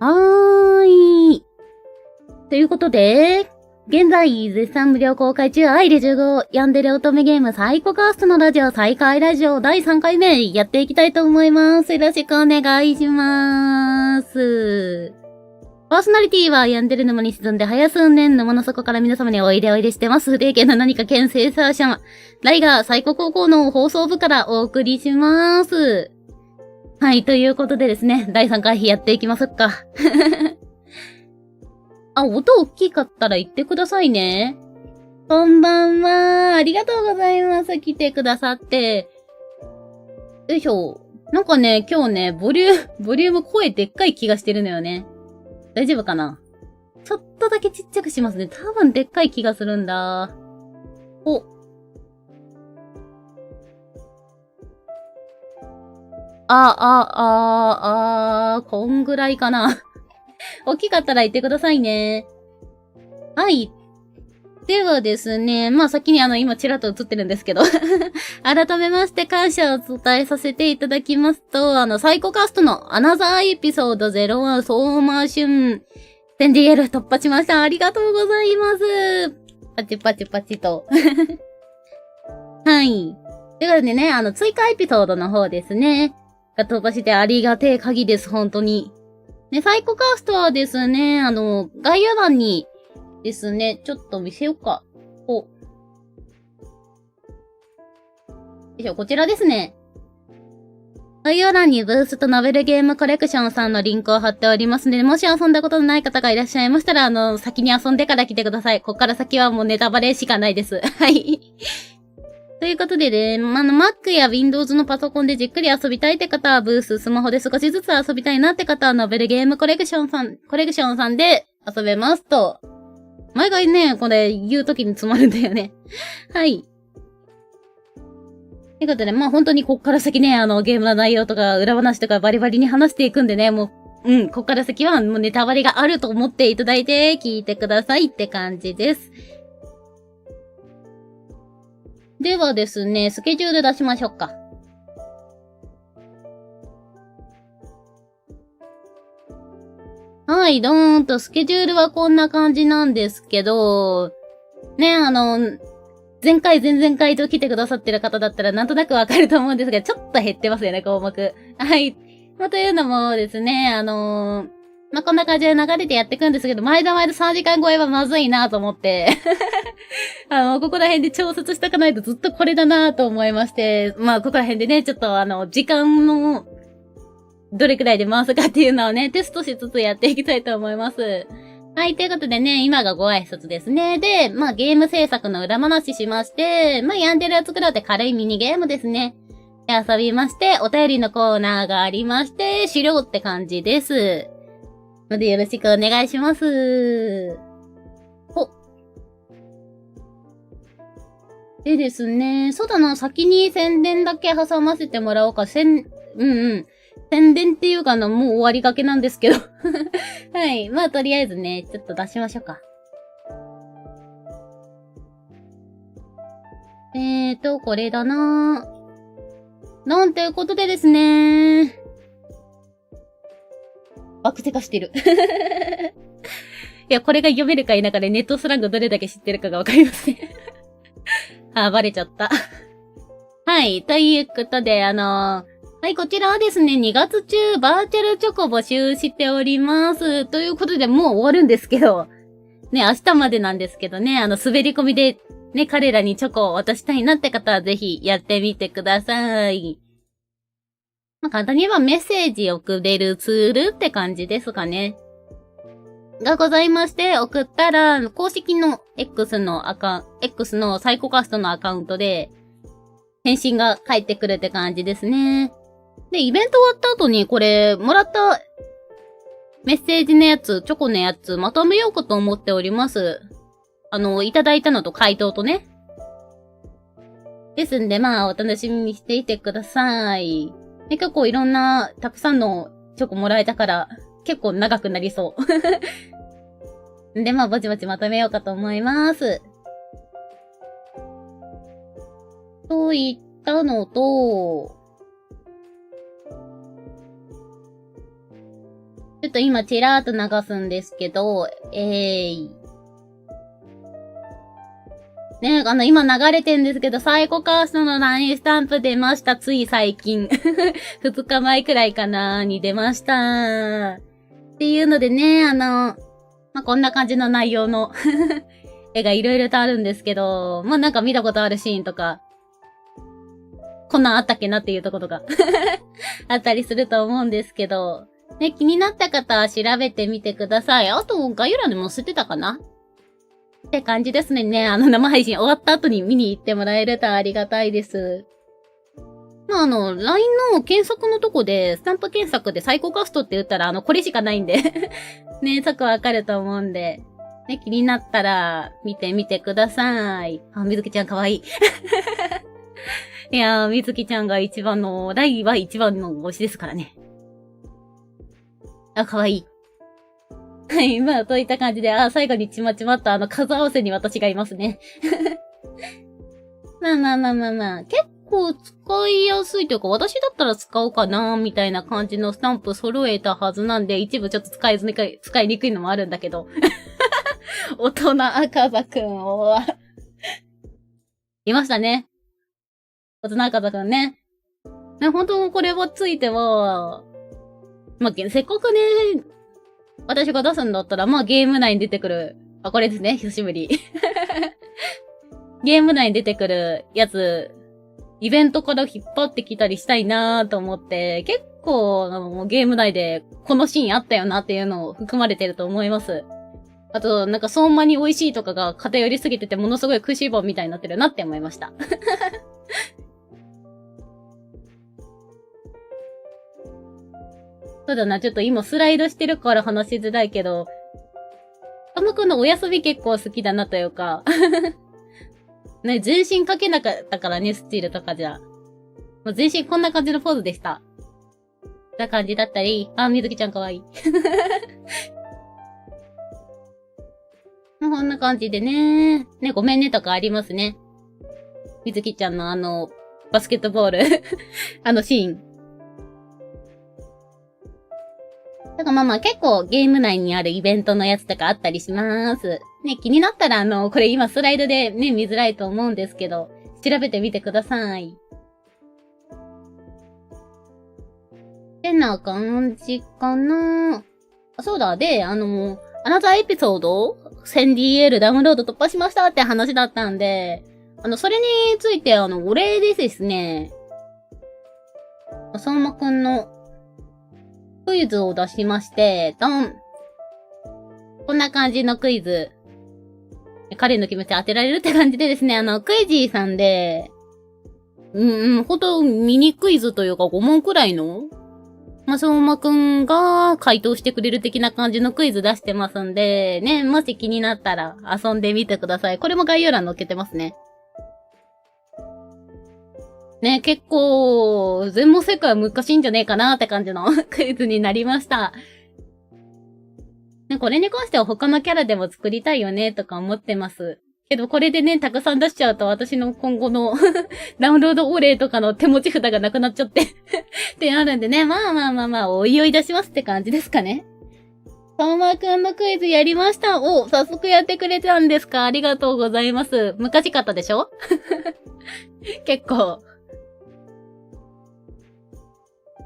はーい。ということで、現在絶賛無料公開中アイレ15ヤンデレ乙女ゲームサイコカーストのラジオ再開ラジオ第3回目やっていきたいと思います。よろしくお願いします。パーソナリティはヤンデレ沼に沈んで早数年沼の底から皆様においでおいでしてます。不定形の何か県生産者、ライガーサイコ高校の放送部からお送りします。はい、ということでですね、第3回やっていきますか。あ、音大きかったら言ってくださいね。こんばんは。ありがとうございます。来てくださって。よいしょ。なんかね、今日ね、ボリューム声でっかい気がしてるのよね。大丈夫かな？ちょっとだけちっちゃくしますね。多分でっかい気がするんだ。お。こんぐらいかな。大きかったら言ってくださいね。はい。ではですね、まあ先に今ちらっと映ってるんですけど、改めまして感謝を伝えさせていただきますと、サイコカストのアナザーエピソード01ソーマーシュン、1000DL 突破しました。ありがとうございます。パチパチパチと。はい。ということでね、追加エピソードの方ですね。が突破してありがてえ限りです、本当に。ね、サイコカーストはですね、概要欄にですね、ちょっと見せようか。よいしょ、こちらですね。概要欄にブースとノベルゲームコレクションさんのリンクを貼っておりますので、もし遊んだことのない方がいらっしゃいましたら、先に遊んでから来てください。こっから先はもうネタバレしかないです。はい。ということでね、Mac や Windows のパソコンでじっくり遊びたいって方はブース、スマホで少しずつ遊びたいなって方はノベルゲームコレクションさんで遊べますと。毎回ね、これ言うときに詰まるんだよね。はい。ということで、本当にこっから先ね、ゲームの内容とか裏話とかバリバリに話していくんでね、こっから先はもうネタバレがあると思っていただいて聞いてくださいって感じです。ではですね、スケジュール出しましょうか。はい、どーんと、スケジュールはこんな感じなんですけど、ね、前回、前々回と来てくださってる方だったらなんとなくわかると思うんですが、ちょっと減ってますよね、項目。はい。というのもですね、こんな感じで流れてやっていくんですけど、毎度3時間超えはまずいなと思って、ここら辺で調節しとかないとずっとこれだなと思いまして、ここら辺でね、ちょっと時間の、どれくらいで回すかっていうのをね、テストしつつやっていきたいと思います。はい、ということでね、今がご挨拶ですね。で、ゲーム制作の裏話しまして、ヤンデルを作ろうって軽いミニゲームですね。で、遊びまして、お便りのコーナーがありまして、資料って感じです。のでよろしくお願いします。でですね、そうだな、先に宣伝だけ挟ませてもらおうか。宣伝っていうかもう終わりがけなんですけど。はい。とりあえずね、ちょっと出しましょうか。これだななんていうことでですね。バクテカしてる。いや、これが読めるか否かでネットスラングどれだけ知ってるかがわかりません。バレちゃった。はい。ということで、はい、こちらはですね、2月中、バーチャルチョコ募集しております。ということで、もう終わるんですけど、ね、明日までなんですけどね、滑り込みで、ね、彼らにチョコを渡したいなって方は、ぜひやってみてください。簡単に言えばメッセージ送れるツールって感じですかね。がございまして、送ったら、公式の X のサイコカストのアカウントで、返信が返ってくるって感じですね。で、イベント終わった後にこれ、もらったメッセージのやつ、チョコのやつ、まとめようかと思っております。いただいたのと回答とね。ですんで、お楽しみにしていてください。結構いろんな、たくさんのチョコもらえたから、結構長くなりそう。で、ぼちぼちまとめようかと思います。と言ったのと、と今チラーっと流すんですけど、ね、今流れてんですけど、サイコカーストの LINE スタンプ出ました。つい最近。2日前くらいかなに出ました。っていうのでね、こんな感じの内容の絵がいろいろとあるんですけど、なんか見たことあるシーンとか、こんなんあったっけなっていうところとかあったりすると思うんですけど、ね、気になった方は調べてみてください。あと、概要欄でも載せてたかなって感じですね。生配信終わった後に見に行ってもらえるとありがたいです。LINE の検索のとこで、スタンプ検索でサイコカストって言ったら、これしかないんでね、即わかると思うんで、ね、気になったら、見てみてください。あ、みずきちゃんかわいい。いやー、みずきちゃんが一番の、ライは一番の推しですからね。あ、かわいい。はい、といった感じで、最後にちまちまっと数合わせに私がいますね。結構使いやすいというか、私だったら使うかなみたいな感じのスタンプ揃えたはずなんで、一部ちょっと使いにくいのもあるんだけど。大人赤座くんを、いましたね。大人赤座くんね。本当これはついては、せっかくね、私が出すんだったら、ゲーム内に出てくる。あ、これですね。久しぶり。ゲーム内に出てくるやつ、イベントから引っ張ってきたりしたいなーと思って、結構、ゲーム内でこのシーンあったよなっていうのを含まれてると思います。あと、そんなに美味しいとかが偏りすぎててものすごい食いしん坊みたいになってるなって思いました。そうだな、ちょっと今スライドしてるから話しづらいけど、あむくんのお遊び結構好きだなというか、ね、全身かけなかったからね、スチールとかじゃ。もう全身こんな感じのポーズでした。な感じだったり、あ、みずきちゃんかわいい。こんな感じでね。ね、ごめんねとかありますね。みずきちゃんのバスケットボールシーン。だから結構ゲーム内にあるイベントのやつとかあったりします。ね、気になったらこれ今スライドでね、見づらいと思うんですけど、調べてみてください。ってな感じかな。そうだ、で、アナザーエピソード 1000DL ダウンロード突破しましたって話だったんで、それについてお礼でですね、相馬くんのクイズを出しまして、ドン。こんな感じのクイズ。彼の気持ち当てられるって感じでですね、クイジーさんで、ほんとミニクイズというか5問くらいの相馬くんが回答してくれる的な感じのクイズ出してますんで、ね、もし気になったら遊んでみてください。これも概要欄載っけてますね。ね、結構、全問正解は難しいんじゃねえかなって感じのクイズになりました。ね、これに関しては他のキャラでも作りたいよねとか思ってます。けどこれでね、たくさん出しちゃうと私の今後のダウンロードお礼とかの手持ち札がなくなっちゃってってなるんでね、おいおい出しますって感じですかね。相馬くんのクイズやりました。お、早速やってくれたんですか？ありがとうございます。難しかったでしょ結構。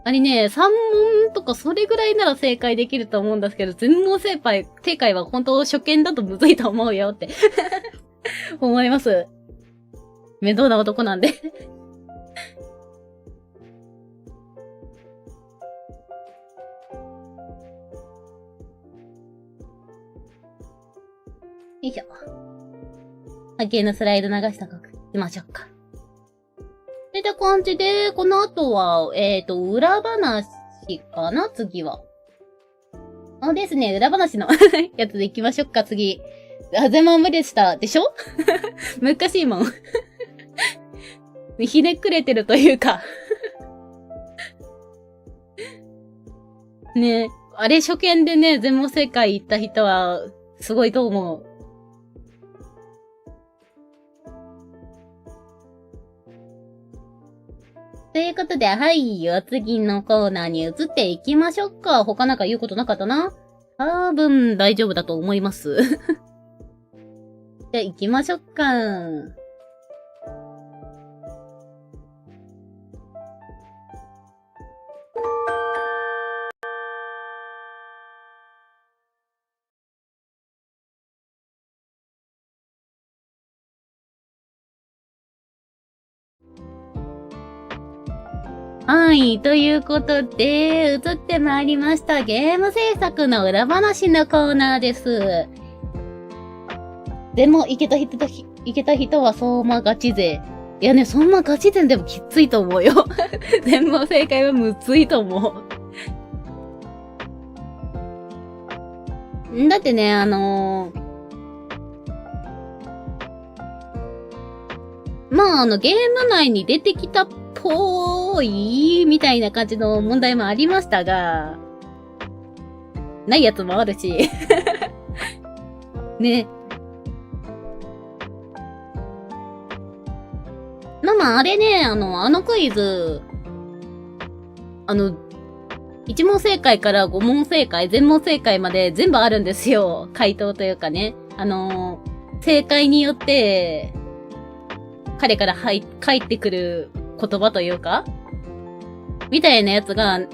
あれね、3問とかそれぐらいなら正解できると思うんですけど、全問正解は本当初見だとむずいと思うよって思います。面倒な男なんでよいしょ。波形のスライド流したかく行きましょうか。って感じで、この後は、裏話かな次は。ですね、裏話のやつで行きましょうか、次。全問無でした。でしょ難しいもん。ひねくれてるというかね、あれ初見でね、全問正解行った人は、すごいと思う。っということで、はい、お次のコーナーに移っていきましょうか。他なんか言うことなかったな？多分大丈夫だと思います。じゃあ行きましょうか。はい。ということで、移ってまいりました。ゲーム制作の裏話のコーナーです。でも、いけた人は相馬ガチ勢。いやね、相馬ガチ勢でもきついと思うよ。全問正解はむずいと思う。だってね、ゲーム内に出てきたっぽいみたいな感じの問題もありましたが、ないやつもあるし。ね。あれね、あのクイズ、1問正解から5問正解、全問正解まで全部あるんですよ。回答というかね。正解によって、彼から返ってくる言葉というかみたいなやつが、1、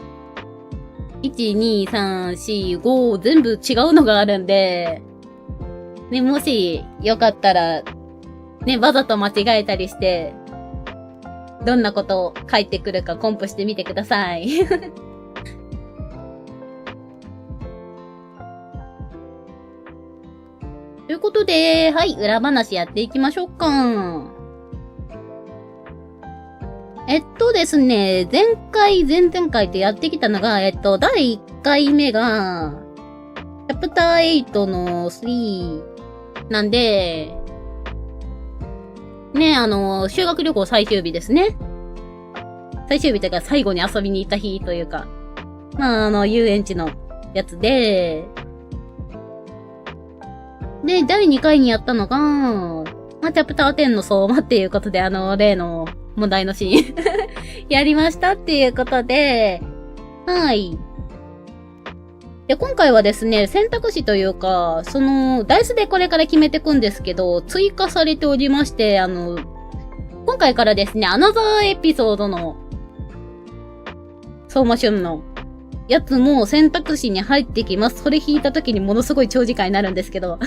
2、3、4、5全部違うのがあるんで、ね、もしよかったら、ね、わざと間違えたりして、どんなことを返ってくるかコンプしてみてください。ということで、はい、裏話やっていきましょうか。ですね、前回、前々回とやってきたのが、第1回目が、チャプター8の3なんで、ね、修学旅行最終日ですね。最終日というか最後に遊びに行った日というか、遊園地のやつで、で、第2回にやったのが、チャプター10の相馬っていうことで、例の問題のシーンやりましたっていうことで、はい。で、今回はですね、選択肢というか、ダイスでこれから決めていくんですけど、追加されておりまして、今回からですね、アナザーエピソードの、相馬旬のやつも選択肢に入ってきます。それ引いた時にものすごい長時間になるんですけど、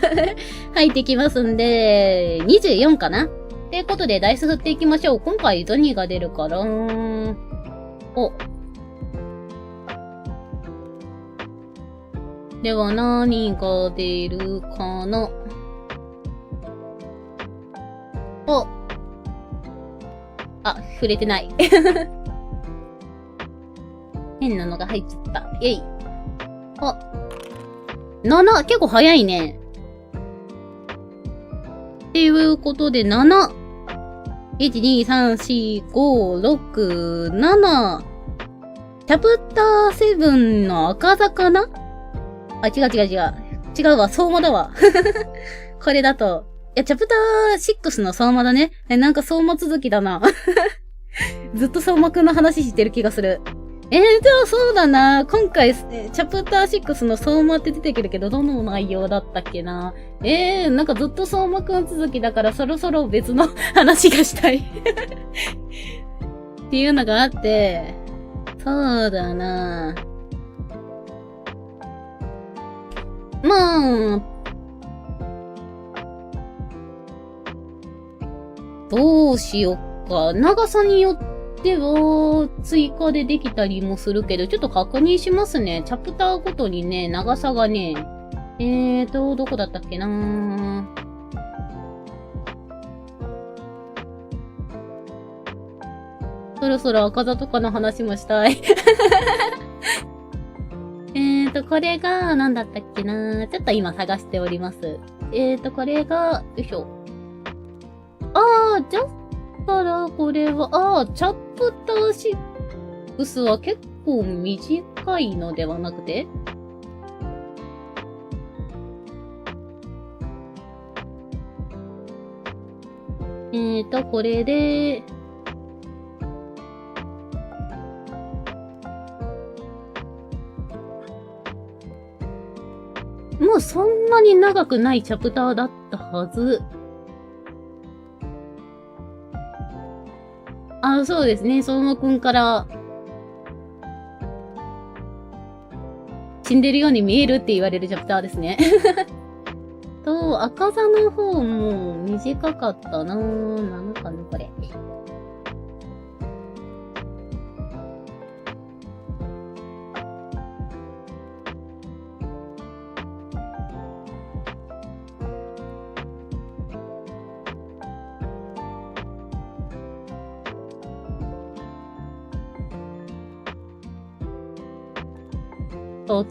入ってきますんで、24かなってことで、ダイス振っていきましょう。今回、何が出るかなお。では、何が出るかなお。あ、触れてない。変なのが入っちゃった。イェイ。あ。7、結構早いね。っていうことで、7。1、2、3、4、5、6、7。チャプター7の赤座かなあ、違う。違うわ、相馬だわ。これだと。いや、チャプター6の相馬だね。なんか相馬続きだな。ずっと相馬くんの話してる気がする。じゃあそうだな。今回、チャプター6の相馬って出てくるけど、どの内容だったっけな。なんかずっと相馬くん続きだから、そろそろ別の話がしたい。っていうのがあって、そうだな。どうしよっか。長さによっては、追加でできたりもするけど、ちょっと確認しますね。チャプターごとにね、長さがね、どこだったっけなそろそろ赤座とかの話もしたい。これが、何だったっけなちょっと今探しております。これが、よいしょ。じゃったら、これは、チャプター6は結構短いのではなくてこれで、もうそんなに長くないチャプターだったはず。あ、そうですね。相馬くんから、死んでるように見えるって言われるチャプターですね。赤座の方も短かったなぁ。なのかな、これ。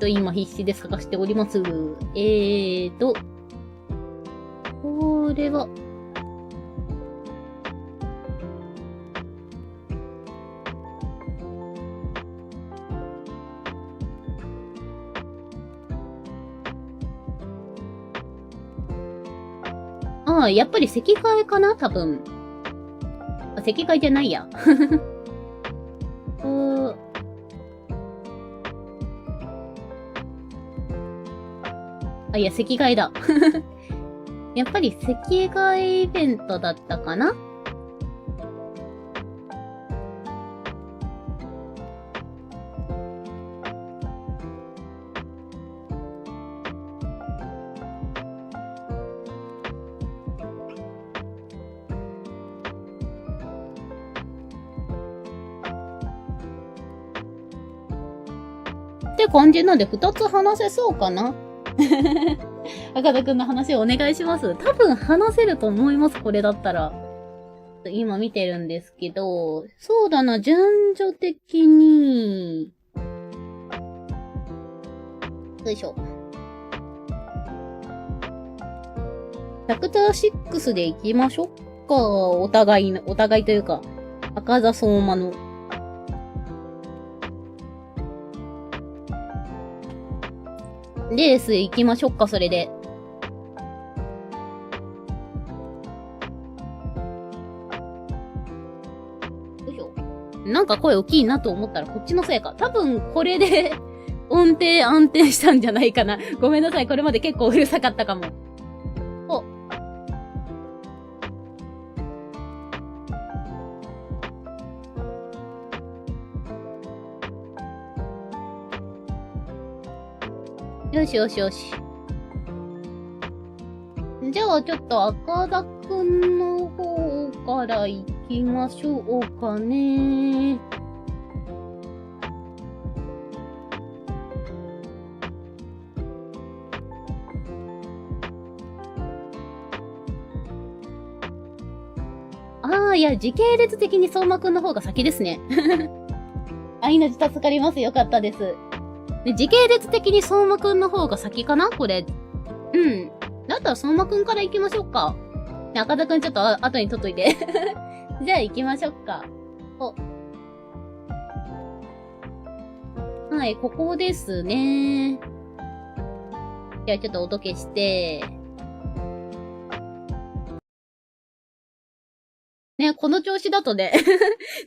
今必死で探しております。これは、やっぱり席替えかな多分。席替えじゃないや。いや、席替えだ。やっぱり席替えイベントだったかな。って感じなんで2つ話せそうかな。赤田くんの話をお願いします。多分話せると思います、これだったら。今見てるんですけど、そうだな、順序的に、よいしょ。チャプター6で行きましょうか。お互いというか、赤座相馬の。レース行きましょうか、それで。よいしょ。なんか声大きいなと思ったらこっちのせいか。多分これで音程安定したんじゃないかな。ごめんなさい、これまで結構うるさかったかも。よしよしよし。じゃあちょっと赤田くんの方から行きましょうかね。いや、時系列的に相馬くんの方が先ですね。命助かります。よかったです。で、時系列的に相馬くんの方が先かなこれ。うん。だったら相馬くんから行きましょうか。赤田くんちょっと後に取っといて。じゃあ行きましょうか。はい、ここですね。じゃあちょっと音消して。ね、この調子だとね、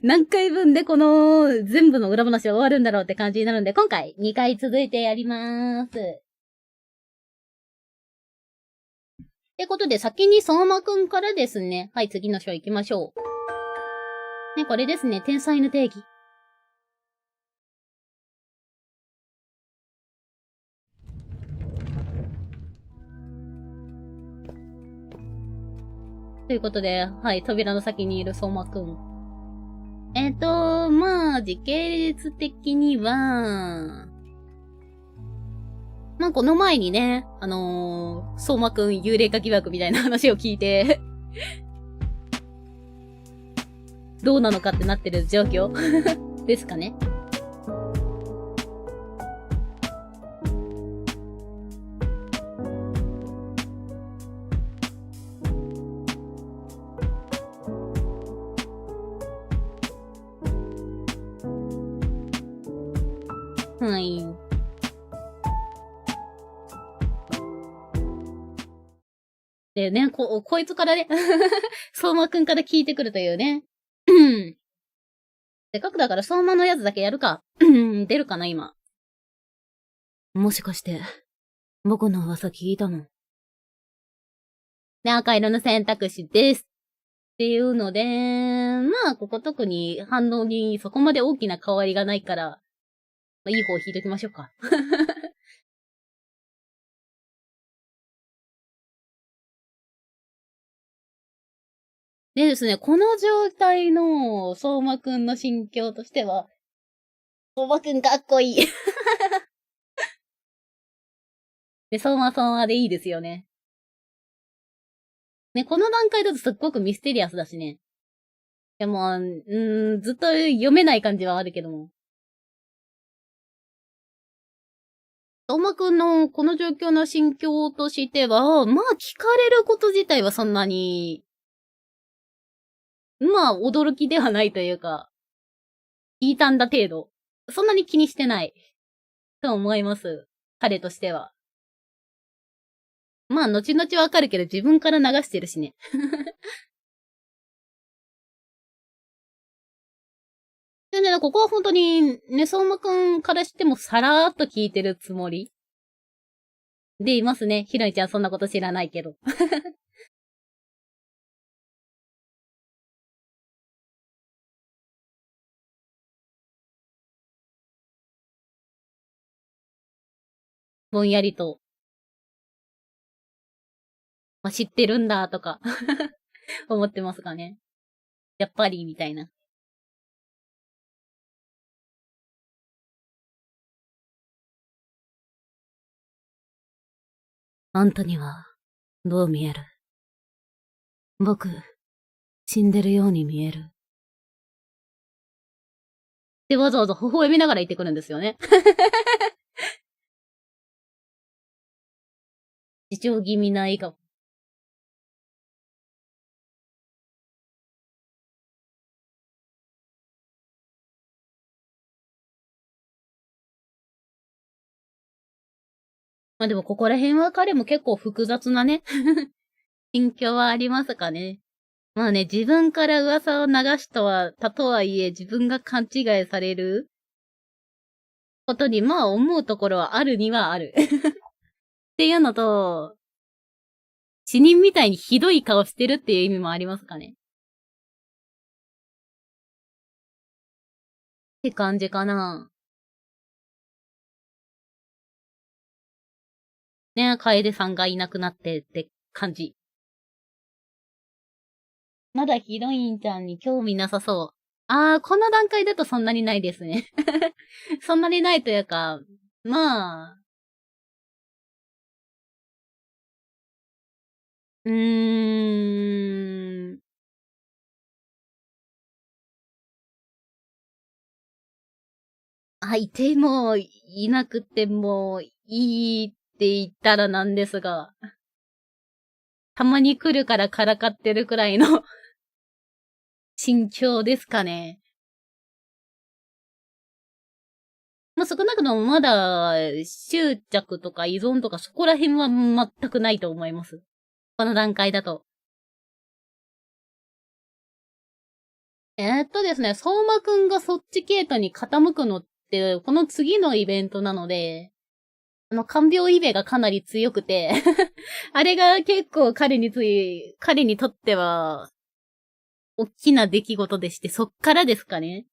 何回分でこの全部の裏話は終わるんだろうって感じになるんで、今回2回続いてやりまーす。ってことで、先に相馬くんからですね。はい、次の章行きましょう。ね、これですね。天才の定義。ということで、はい、扉の先にいる相馬くん。まあ、時系列的には、まあ、この前にね、相馬くん幽霊化疑惑みたいな話を聞いて、どうなのかってなってる状況ですかね。はい。でね、こいつからね、相馬くんから聞いてくるというね。せっかくだから相馬のやつだけやるか。出るかな、今。もしかして、僕の噂聞いたの。で、赤色の選択肢です。っていうので、まあ、ここ特に反応にそこまで大きな変わりがないから、まあ、いい方を引いときましょうか。でですね、この状態の相馬くんの心境としては、相馬くんかっこいい。で、相馬でいいですよね。ね、この段階だとすっごくミステリアスだしね。でも、ずっと読めない感じはあるけども。相馬くんのこの状況の心境としては、まあ聞かれること自体はそんなに、まあ驚きではないというか、聞いたんだ程度。そんなに気にしてない。と思います。彼としては。まあ後々わかるけど自分から流してるしね。でね、ここは本当に、ね、相馬くんからしてもさらーっと聞いてるつもりでいますね。ひろいちゃんそんなこと知らないけど。ぼんやりと。まあ、知ってるんだとか思ってますかね。やっぱり、みたいな。あんたには、どう見える？僕、死んでるように見える。で、わざわざ微笑みながら言ってくるんですよね。自重気味な笑顔。まあでもここら辺は彼も結構複雑なね、心境はありますかね。まあね、自分から噂を流したとはいえ、自分が勘違いされることに、まあ思うところはあるにはある。っていうのと、死人みたいにひどい顔してるっていう意味もありますかね。って感じかな。ね、楓さんがいなくなってって感じ。まだヒロインちゃんに興味なさそう。この段階だとそんなにないですね。そんなにないというか、まあ、うーん。いてもいなくてもいいって言ったらなんですが、たまに来るからからかってるくらいの心境ですかね。まあ、少なくともまだ執着とか依存とかそこら辺は全くないと思います。この段階だと。ですね、相馬くんがそっち系統に傾くのって、この次のイベントなので、看病イベがかなり強くてあれが結構彼にとっては、大きな出来事でして、そっからですかね。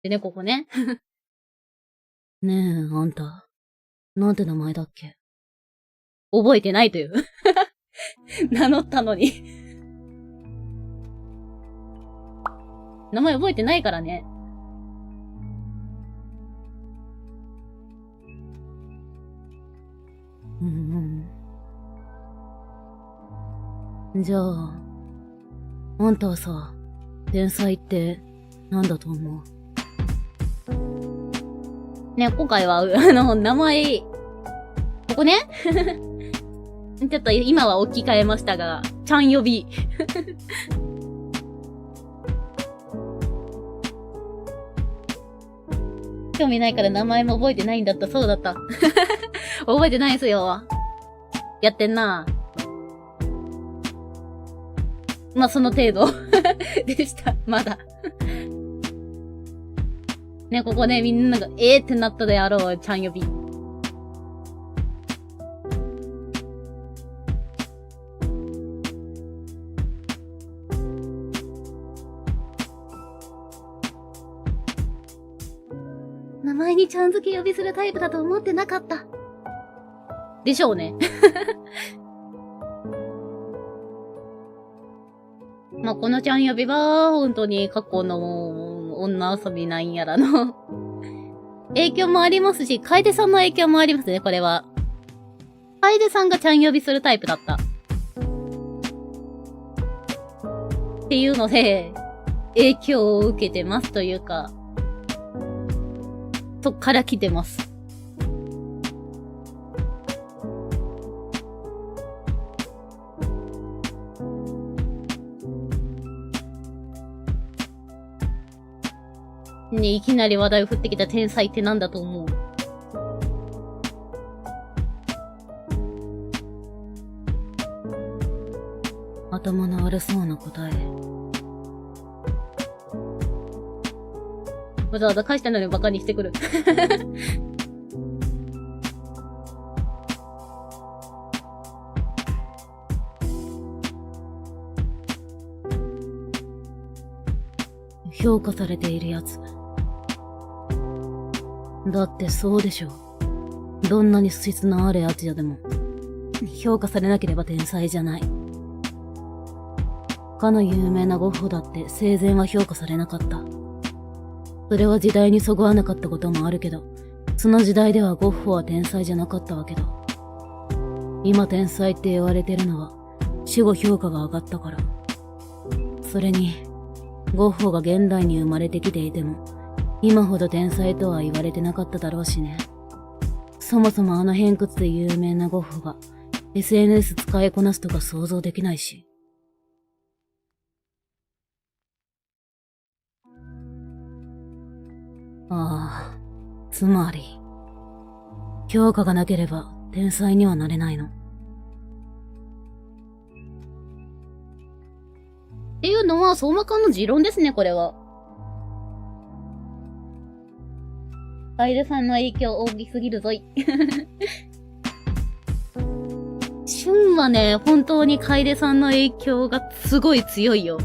でね、ここね。ねえ、あんた、なんて名前だっけ？覚えてないという名乗ったのに名前覚えてないからね。じゃあ、あんたはさ、天才ってなんだと思う？ね、今回は、名前、ここねちょっと今は置き換えましたが、ちゃん呼び。興味ないから名前も覚えてないんだった。そうだった。覚えてないっすよ。やってんな。まあ、その程度でした。まだ。ね、ここね、みんなが、ってなったであろう、ちゃん呼び。名前にちゃん付け呼びするタイプだと思ってなかった。でしょうね。まあ、このちゃん呼びは、本当に過去の女遊びなんやらの影響もありますし、楓さんの影響もありますね、これは。楓さんがちゃん呼びするタイプだった。っていうので、影響を受けてますというか、そっから来てます。ね、いきなり話題を振ってきた天才ってなんだと思う？頭の悪そうな答え。わざわざ返したのにバカにしてくる。評価されているやつ。だってそうでしょ。どんなに素質のあるやつやでも、評価されなければ天才じゃない。かの有名なゴッホだって生前は評価されなかった。それは時代にそぐわなかったこともあるけど、その時代ではゴッホは天才じゃなかったわけだ。今天才って言われてるのは、死後評価が上がったから。それに、ゴッホが現代に生まれてきていても、今ほど天才とは言われてなかっただろうしね。そもそもあの偏屈で有名なゴッホが SNS 使いこなすとか想像できないし。ああ、つまり、評価がなければ天才にはなれないの。っていうのは相馬くんの持論ですね、これは。楓さんの影響大きすぎるぞい。俊はね、本当に楓さんの影響がすごい強いよ。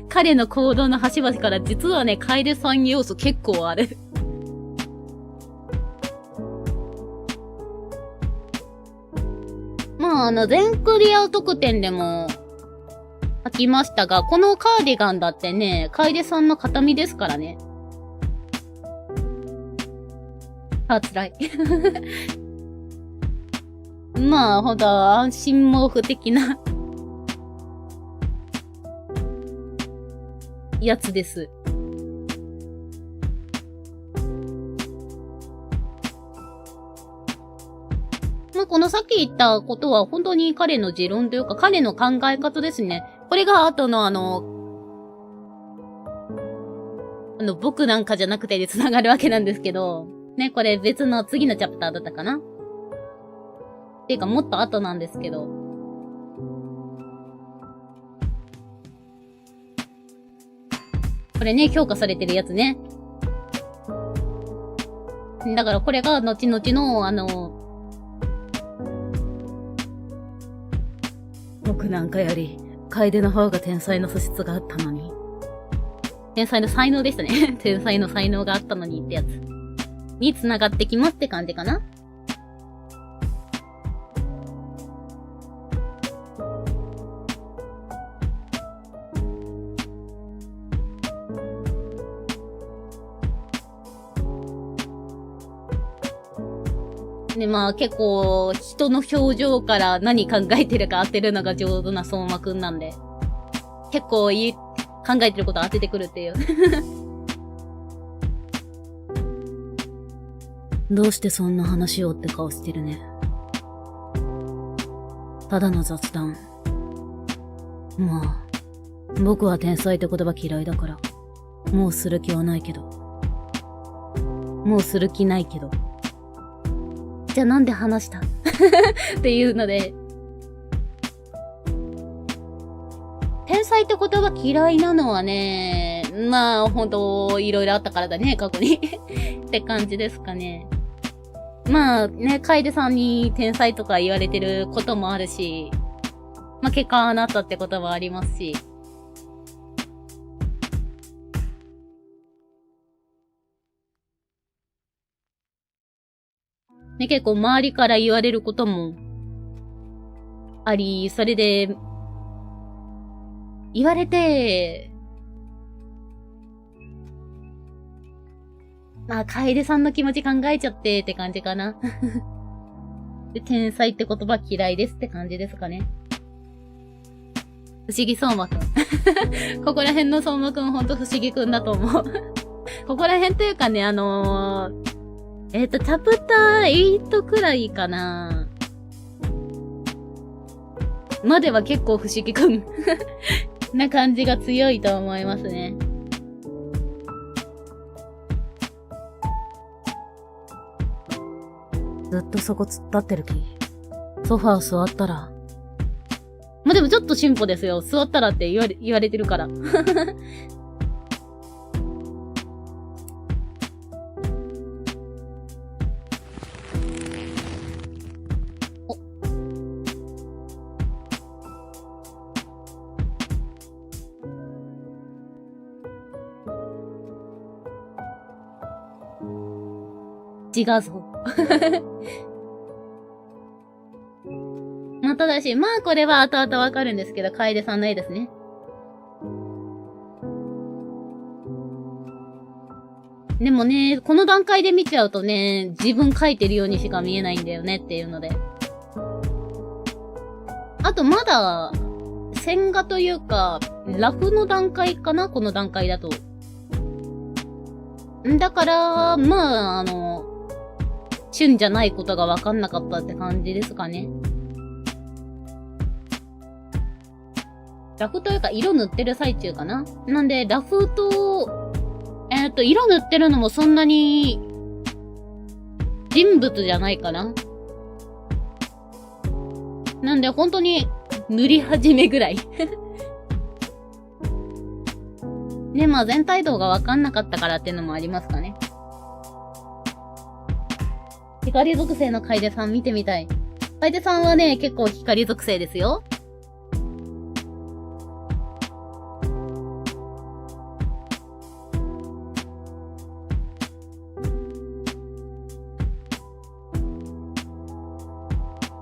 彼の行動の端々から実はね、楓さん要素結構ある。まあ、全クリア特典でも書きましたが、このカーディガンだってね、楓さんの形見ですからね。あ、辛い。まあ、ほんと、安心毛布的なやつです。まあ、このさっき言ったことは本当に彼の持論というか彼の考え方ですね。これが後の僕なんかじゃなくてで繋がるわけなんですけど、ね、これ別の次のチャプターだったかな？っていうかもっと後なんですけど。これね、評価されてるやつね。だからこれが後々の僕なんかより、楓の方が天才の素質があったのに。天才の才能でしたね。天才の才能があったのにってやつ。に繋がってきますって感じかな。で、まあ結構人の表情から何考えてるか当てるのが上手な相馬くんなんで、結構考えてること当ててくるっていう。どうしてそんな話をって顔してるね。ただの雑談。まあ、僕は天才って言葉嫌いだから、もうする気はないけど。もうする気ないけど。じゃあなんで話したっていうので、天才才って言葉嫌いなのはね、まあ、ほんと、いろいろあったからだね、過去に。って感じですかね。まあね、楓さんに天才とか言われてることもあるし、まあ結果ああなったってこともありますし。ね、結構周りから言われることもあり、それで、言われて、まあ、楓さんの気持ち考えちゃってって感じかな。天才って言葉嫌いですって感じですかね。不思議相馬くん。ここら辺の相馬くんほんと不思議くんだと思う。ここら辺というかね、チャプター8くらいかな。までは結構不思議くんな感じが強いと思いますね。ずっとそこ突っ立ってる気。ソファー座ったら。まあ、でもちょっと進歩ですよ。座ったらって言われてるから。違うぞ。まあ、ただし、まあこれは後々わかるんですけど、楓さんの絵ですね。でもね、この段階で見ちゃうとね、自分描いてるようにしか見えないんだよねっていうので。あとまだ、線画というか、ラフの段階かなこの段階だと。だから、まあ、旬じゃないことがわかんなかったって感じですかね。ラフというか、色塗ってる最中かな。なんで、ラフと、色塗ってるのもそんなに、人物じゃないかな。なんで、本当に、塗り始めぐらい。で、まあ全体像がわかんなかったからっていうのもありますかね。光属性の楓さん見てみたい。楓さんはね、結構光属性ですよ。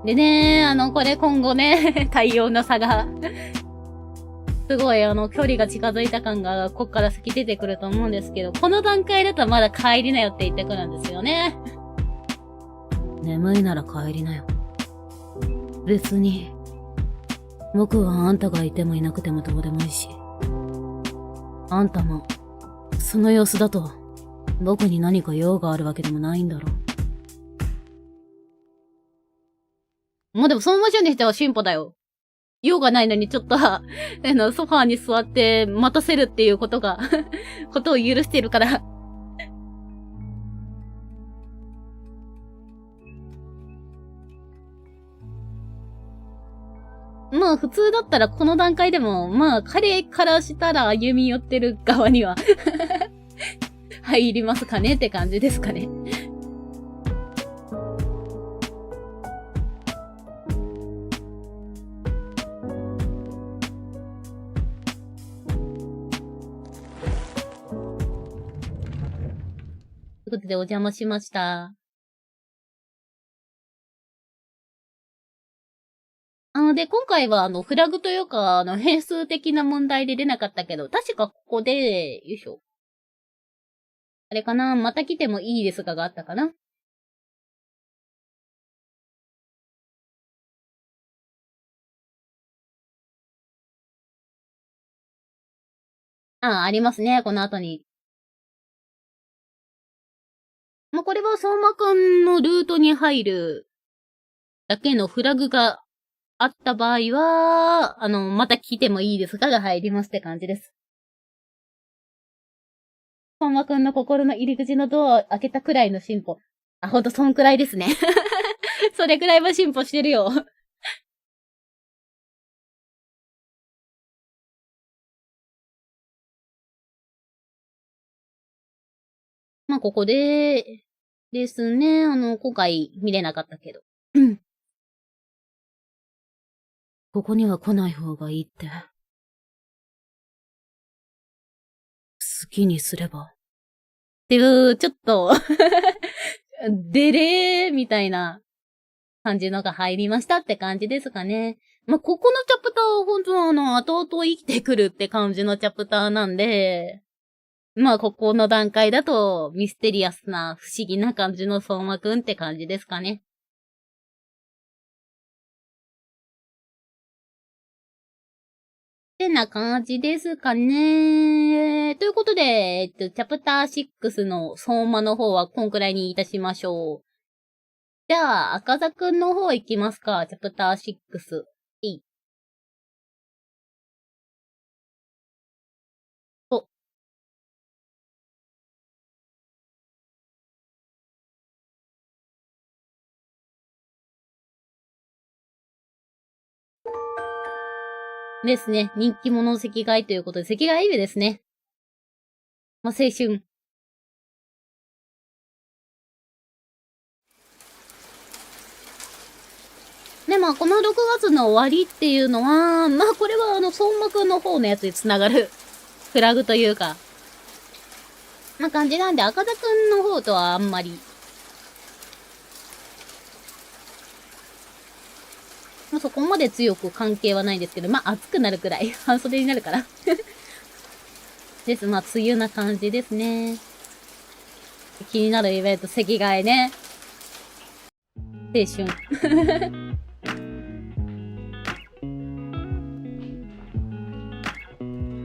でね、これ今後ね、対応の差がすごい距離が近づいた感がこっから先出てくると思うんですけど、この段階だとまだ帰りなよって言ってくるんですよね。眠いなら帰りなよ。別に、僕はあんたがいてもいなくてもどうでもいいし。あんたも、その様子だと、僕に何か用があるわけでもないんだろう。もうでもその文字にしては進歩だよ。用がないのにちょっと、ソファーに座って待たせるっていうことがことを許してるからまあ普通だったらこの段階でも、まあ彼からしたら歩み寄ってる側には入りますかねって感じですかね。ということでお邪魔しました。で、今回はフラグというか、変数的な問題で出なかったけど、確かここで、よいしょ。あれかな、また来てもいいですかがあったかな。ありますね、この後に。まあ、これは相馬くんのルートに入るだけのフラグがあった場合は、また来てもいいですかが入りますって感じです。相馬くんの心の入り口のドアを開けたくらいの進歩。ほんとそんくらいですね。それくらいは進歩してるよ。ここで、ですね。今回見れなかったけど。うん。ここには来ない方がいいって。好きにすれば。っていう、ちょっとデレーみたいな感じのが入りましたって感じですかね。まあ、ここのチャプターは本当後々生きてくるって感じのチャプターなんで、まあ、ここの段階だとミステリアスな不思議な感じの相馬くんって感じですかね。ってな感じですかね。ということで、チャプター6の相馬の方はこんくらいにいたしましょう。じゃあ、赤座くんの方行きますか。チャプター6。お。ですね。人気者赤外ということで、赤外エビですね。まあ、青春。で、まあ、この6月の終わりっていうのは、まあ、これは相馬くんの方のやつにつながるフラグというか、まあ、感じなんで、赤田くんの方とはあんまり。まあ、そこまで強く関係はないんですけど、まあ、暑くなるくらい。半袖になるからです。まあ、梅雨な感じですね。気になるイベント、赤外ね。青春。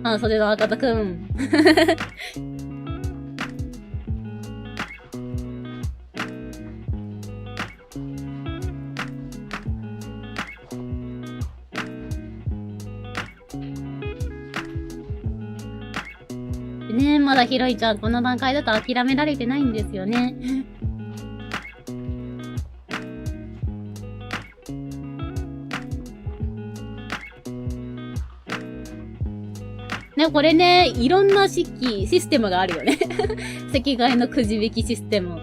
半袖の赤田くん。ね、まだひろいちゃんこの段階だと諦められてないんですよね。ね、これね、いろんなシステムがあるよね。赤外のくじ引きシステム。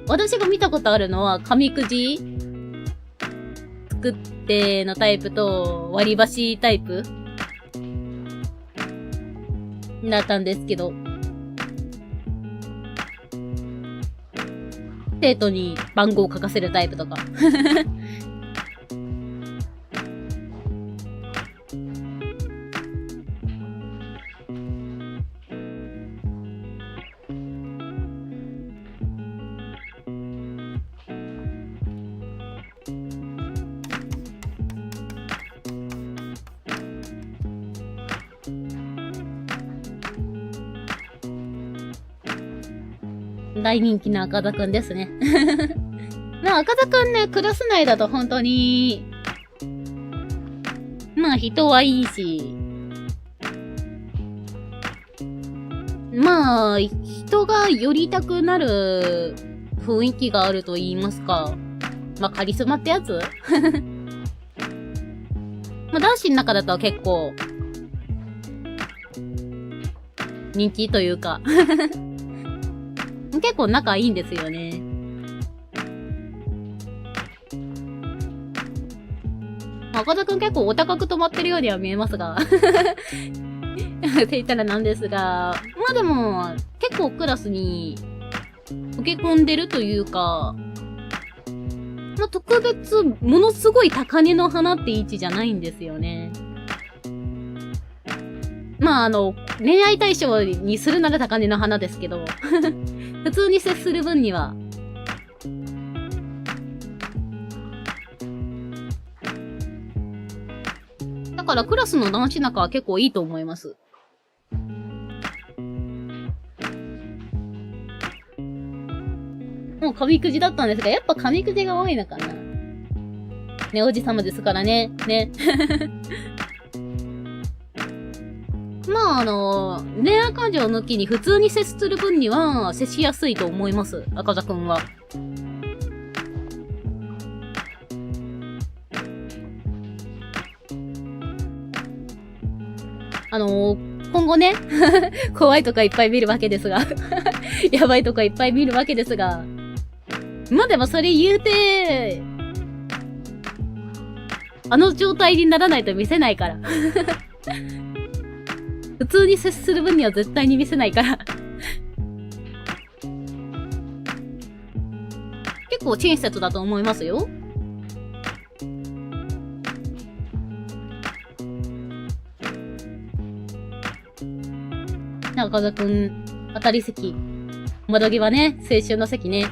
私が見たことあるのは、紙くじ作ってのタイプと割り箸タイプだったんですけど、生徒に番号を書かせるタイプとか。大人気の赤座くんですね。まあ赤座くんね、クラス内だと本当に、まあ人はいいし、まあ人が寄りたくなる雰囲気があると言いますか。まあカリスマってやつまあ男子の中だと結構、人気というか結構仲いいんですよね。赤田くん結構お高く止まってるようには見えますが。って言ったらなんですが、まあでも、結構クラスに溶け込んでるというか、まあ特別、ものすごい高値の花って位置じゃないんですよね。まあ恋愛対象にするなら高値の花ですけど、普通に接する分には、だからクラスの男子仲は結構いいと思います。もう紙くじだったんですが、やっぱ紙くじが多いのかな。ね、おじさまですからね。ね。まあ恋愛感情抜きに普通に接する分には接しやすいと思います、赤座くんは。今後ね、怖いとかいっぱい見るわけですがやばいとこいっぱい見るわけですが。まあでもそれ言うて、あの状態にならないと見せないから。普通に接する分には絶対に見せないから。結構親切だと思いますよ。中田くん、当たり席。窓際ね、青春の席ね。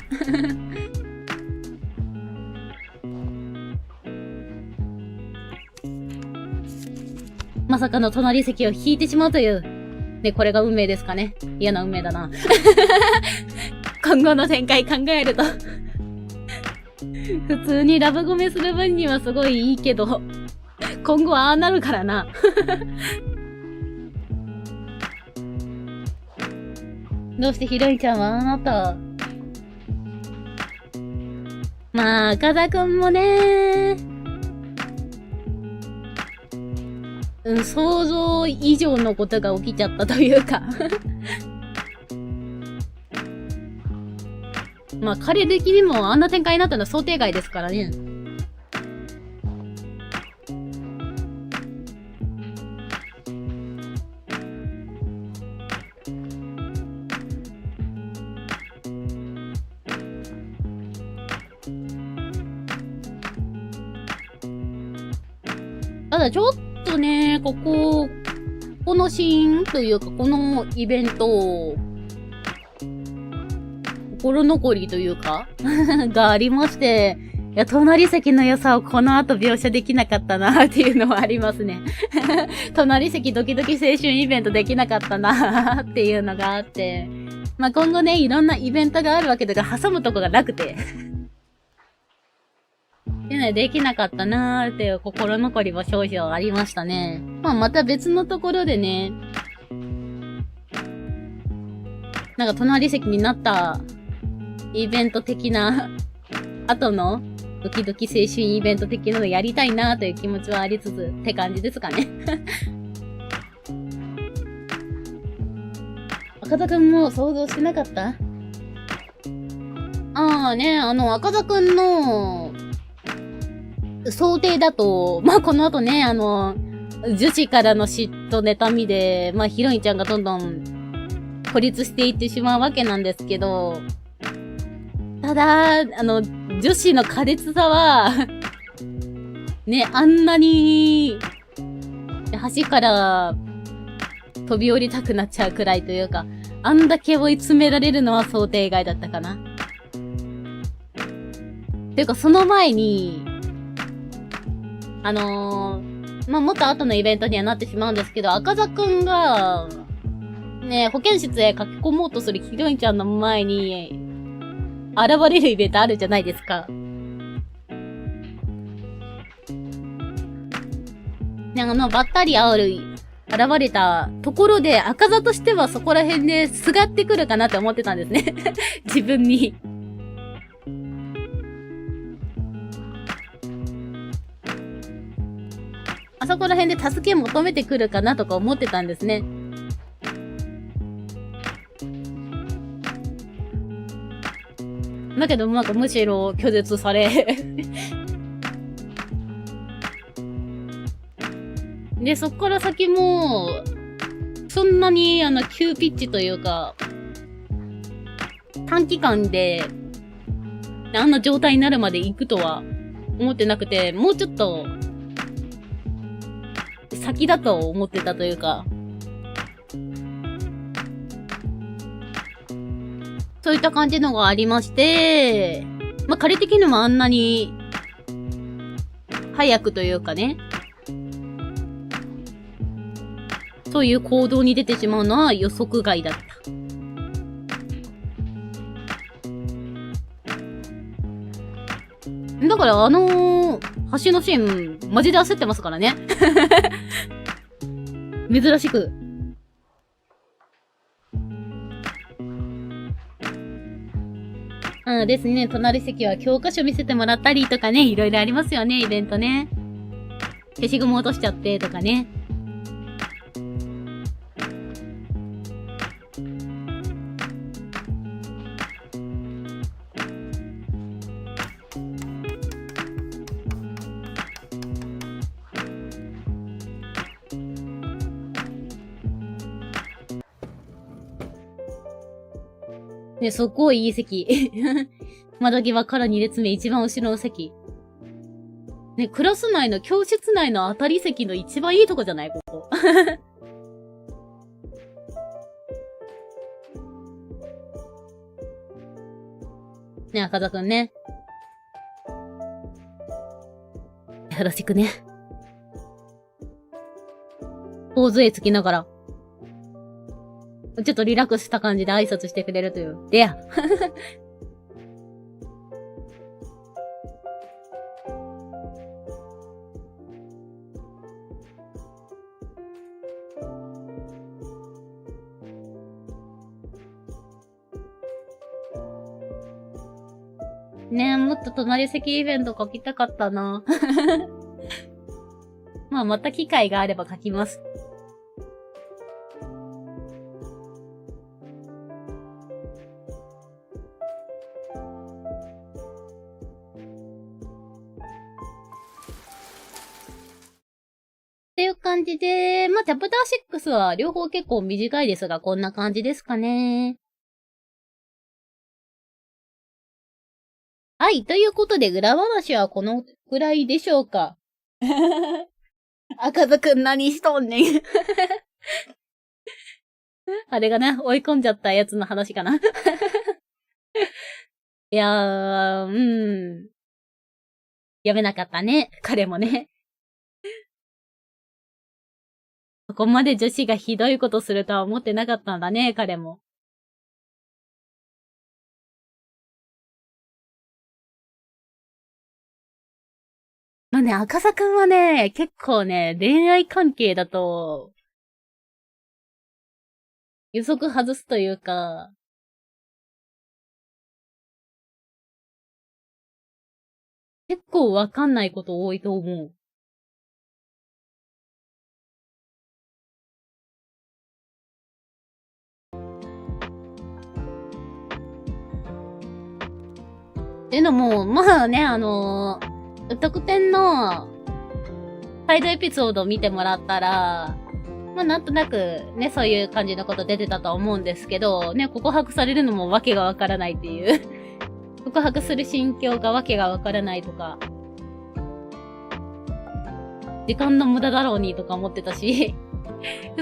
まさかの隣席を引いてしまうという。で、これが運命ですかね。嫌な運命だな。今後の展開考えると。普通にラブコメする分にはすごいいいけど、今後はああなるからな。どうしてヒロインちゃんはあなた。まあ、赤田くんもね、想像以上のことが起きちゃったというか。まあ、彼的にもあんな展開になったのは想定外ですからね。ただちょっとね、このシーンというか、このイベント、心残りというか、がありまして、いや、隣席の良さをこの後描写できなかったなっていうのはありますね。隣席ドキドキ青春イベントできなかったなっていうのがあって、まあ、今後ね、いろんなイベントがあるわけだから挟むとこがなくて。っていうのはできなかったなーっていう心残りは少々ありましたね。まあまた別のところでね、なんか隣席になったイベント的な、後のドキドキ青春イベント的なのやりたいなーという気持ちはありつつって感じですかね。赤田くんも想像してなかった？ああね、赤田くんの、想定だと、まあ、この後ね、女子からの嫉妬妬みで、まあ、ヒロインちゃんがどんどん孤立していってしまうわけなんですけど、ただ、女子の苛烈さは、ね、あんなに、橋から飛び降りたくなっちゃうくらいというか、あんだけ追い詰められるのは想定外だったかな。ていうか、その前に、まあ、もっと後のイベントにはなってしまうんですけど、赤座くんが、ね、保健室へ駆け込もうとするヒロインちゃんの前に、現れるイベントあるじゃないですか。ね、ばったり現れたところで、赤座としてはそこら辺ですがってくるかなって思ってたんですね。自分に。あそこら辺で助け求めてくるかなとか思ってたんですね。だけどなんかむしろ拒絶され。で、そっから先も、そんなに急ピッチというか、短期間で、あんな状態になるまで行くとは思ってなくて、もうちょっと、先だと思ってたというか、そういった感じのがありまして、まあ、彼的にもあんなに、早くというかね、そういう行動に出てしまうのは予測外だった。だから橋のシーン、マジで焦ってますからね。珍しく。ですね。隣席は教科書見せてもらったりとかね、いろいろありますよね、イベントね。消しゴム落としちゃってとかね。ね、そこいい席。窓際から2列目一番後ろの席。ね、クラス内の教室内の当たり席の一番いいとこじゃないここ。ね、赤座くんね。よろしくね。ポーズ絵つきながら。ちょっとリラックスした感じで挨拶してくれるという。レア。ねえ、もっと隣席イベント書きたかったな。まあ、また機会があれば書きます。っていう感じで、まあ、チャプター6は両方結構短いですが、こんな感じですかね。はい、ということで、裏話はこのくらいでしょうか。赤ずくん何しとんねん。あれがね、追い込んじゃったやつの話かな。いやー、読めなかったね。彼もね。そこまで女子がひどいことするとは思ってなかったんだね、彼も。まあね、赤座くんはね、結構ね、恋愛関係だと、予測外すというか、結構わかんないこと多いと思う。っていうのも、まあね、特典のサイドエピソードを見てもらったら、まあなんとなくね、そういう感じのこと出てたと思うんですけど、ね、告白されるのもわけがわからないっていう。告白する心境がわけがわからないとか、時間の無駄だろうにとか思ってたし、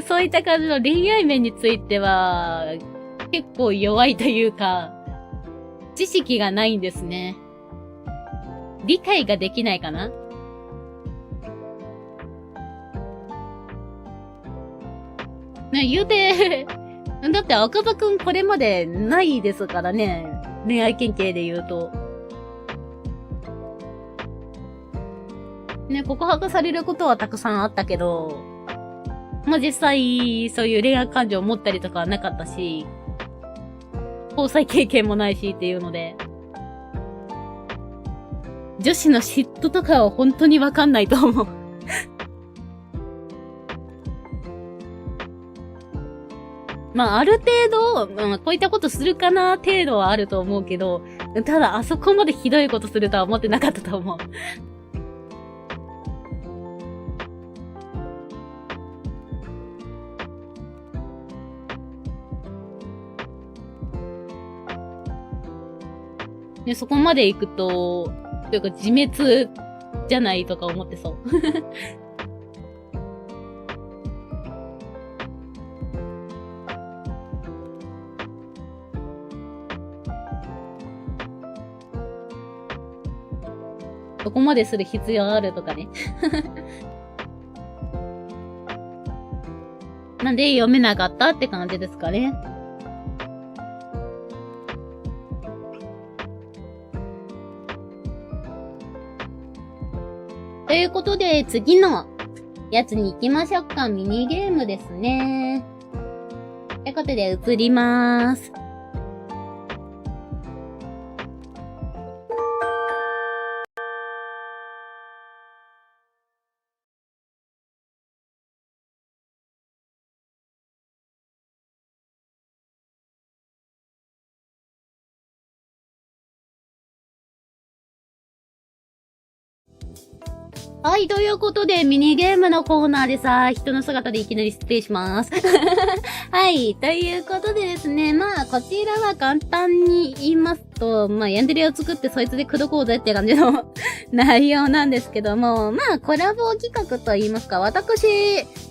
そういった感じの恋愛面については、結構弱いというか、知識がないんですね。理解ができないかな。ね、言うて、だって赤座くんこれまでないですからね。恋愛関係で言うと。ね、告白されることはたくさんあったけど、まあ、実際、そういう恋愛感情を持ったりとかはなかったし、交際経験もないしっていうので、女子の嫉妬とかは本当にわかんないと思う。まあ、ある程度、こういったことするかな程度はあると思うけど、ただあそこまでひどいことするとは思ってなかったと思う。で、そこまで行くと、というか自滅じゃないとか思ってそう。そこまでする必要あるとかね。なんで読めなかったって感じですかね。ということで、次のやつに行きましょうか。ミニゲームですね。ということで、移りまーす。はい、ということで、ミニゲームのコーナーでさ、人の姿でいきなり失礼します。はい、ということでですね、まあ、こちらは簡単に言いますと、まあ、ヤンデレを作ってそいつで口説こうぜって感じの内容なんですけども、まあ、コラボ企画と言いますか、私、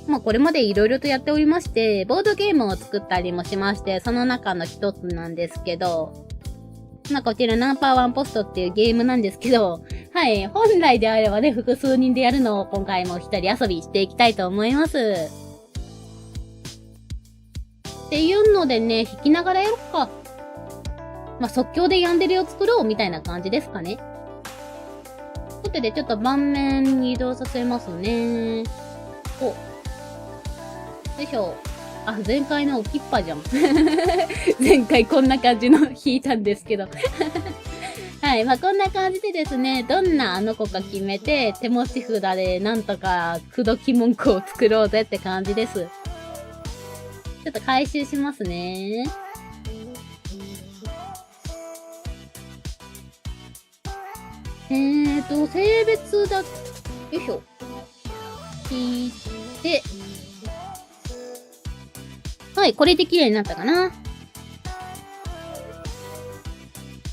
まあ、これまでいろいろとやっておりまして、ボードゲームを作ったりもしまして、その中の一つなんですけど、まあ、こちらナンパーワンポストっていうゲームなんですけど、はい、本来であればね、複数人でやるのを今回も一人遊びしていきたいと思います。っていうのでね、弾きながらやろっか。まあ、即興でヤンデレを作ろうみたいな感じですかね。ということで、ちょっと盤面に移動させますね。お。よいしょ。あ、前回の置きっぱじゃん。前回こんな感じの弾いたんですけど。はい。まあ、こんな感じでですね、どんなあの子か決めて、手持ち札でなんとか口説き文句を作ろうぜって感じです。ちょっと回収しますね。性別だ、よいしょ。引いて、はい、これで綺麗になったかな。っ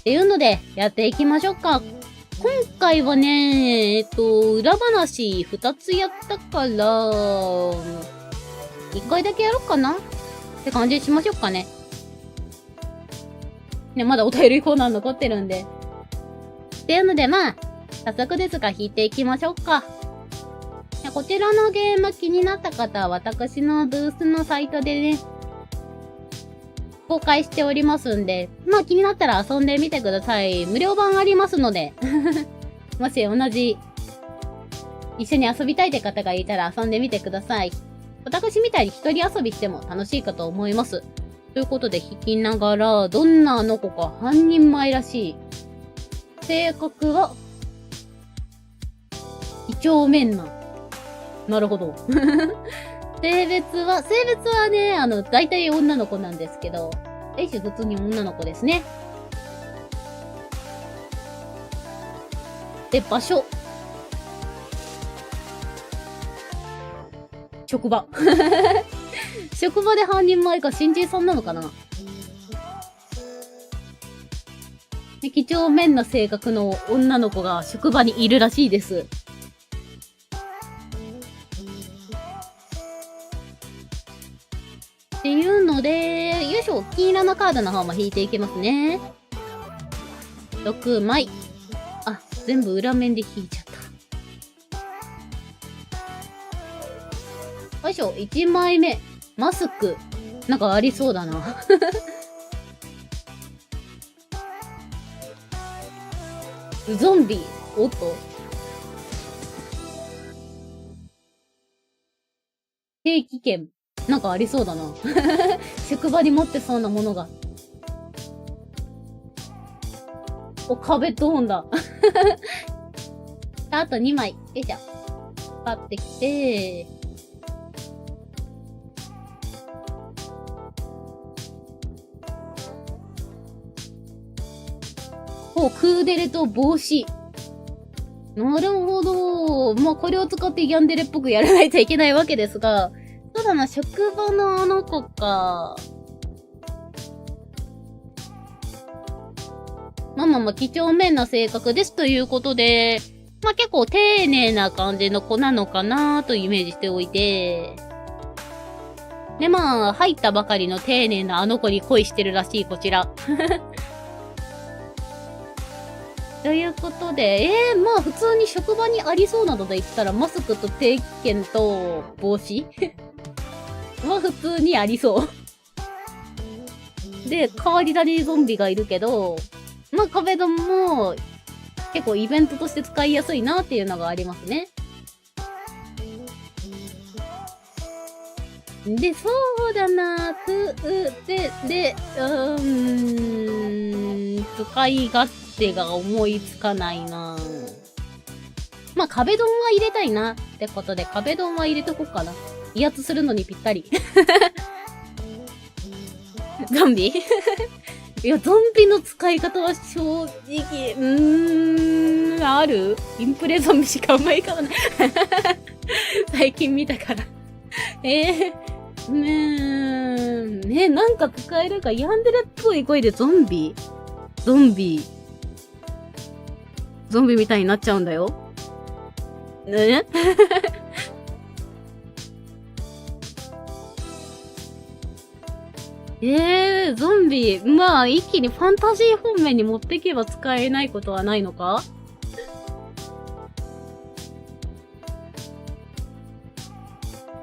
ていうので、やっていきましょうか。今回はね、裏話2つやったから、1回だけやろうかなって感じにしましょうかね。ね、まだお便りコーナー残ってるんで。っていうので、まあ、早速ですが、引いていきましょうか。こちらのゲーム気になった方は、私のブースのサイトでね、公開しておりますんで、まあ気になったら遊んでみてください。無料版ありますので、もし同じ、一緒に遊びたいって方がいたら遊んでみてください。私みたいに一人遊びしても楽しいかと思います。ということで弾きながら、どんなあの子か半人前らしい。性格は、几帳面な。なるほど。性別はね、大体女の子なんですけど、普通に女の子ですね。で、場所。職場。職場で半人前か新人さんなのかな。で、几帳面な性格の女の子が職場にいるらしいです。っていうので、よいしょ、金色のカードの方も引いていきますね。6枚。あ、全部裏面で引いちゃった。よいしょ、1枚目。マスク。なんかありそうだな。ゾンビ。おっと。定期券。なんかありそうだな。職場に持ってそうなものが。お、壁ドーンだ。あと2枚。よいしょ。買ってきて、お、クーデレと帽子。なるほど。まあ、これを使ってヤンデレっぽくやらないといけないわけですが、そうだな、職場のあの子か。まあ、几帳面な性格ですということで、まあ結構丁寧な感じの子なのかなとイメージしておいて、でまあ、入ったばかりの丁寧なあの子に恋してるらしいこちら。ということで、まあ普通に職場にありそうなので言ったら、マスクと定期券と帽子まあ普通にありそう。で、変わり種ゾンビがいるけど、まあ壁ドンも結構イベントとして使いやすいなっていうのがありますね。で、そうだな使い勝手が思いつかないなまあ、壁ドンは入れたいなってことで、壁ドンは入れとこうかな。威圧するのにぴったり。ゾンビいや、ゾンビの使い方は正直、のある？インプレゾンビしか思い浮かばない。最近見たから。なんか使えるか。ヤンデレっぽい声でゾンビみたいになっちゃうんだよ。ゾンビ。まあ、一気にファンタジー方面に持っていけば使えないことはないのか？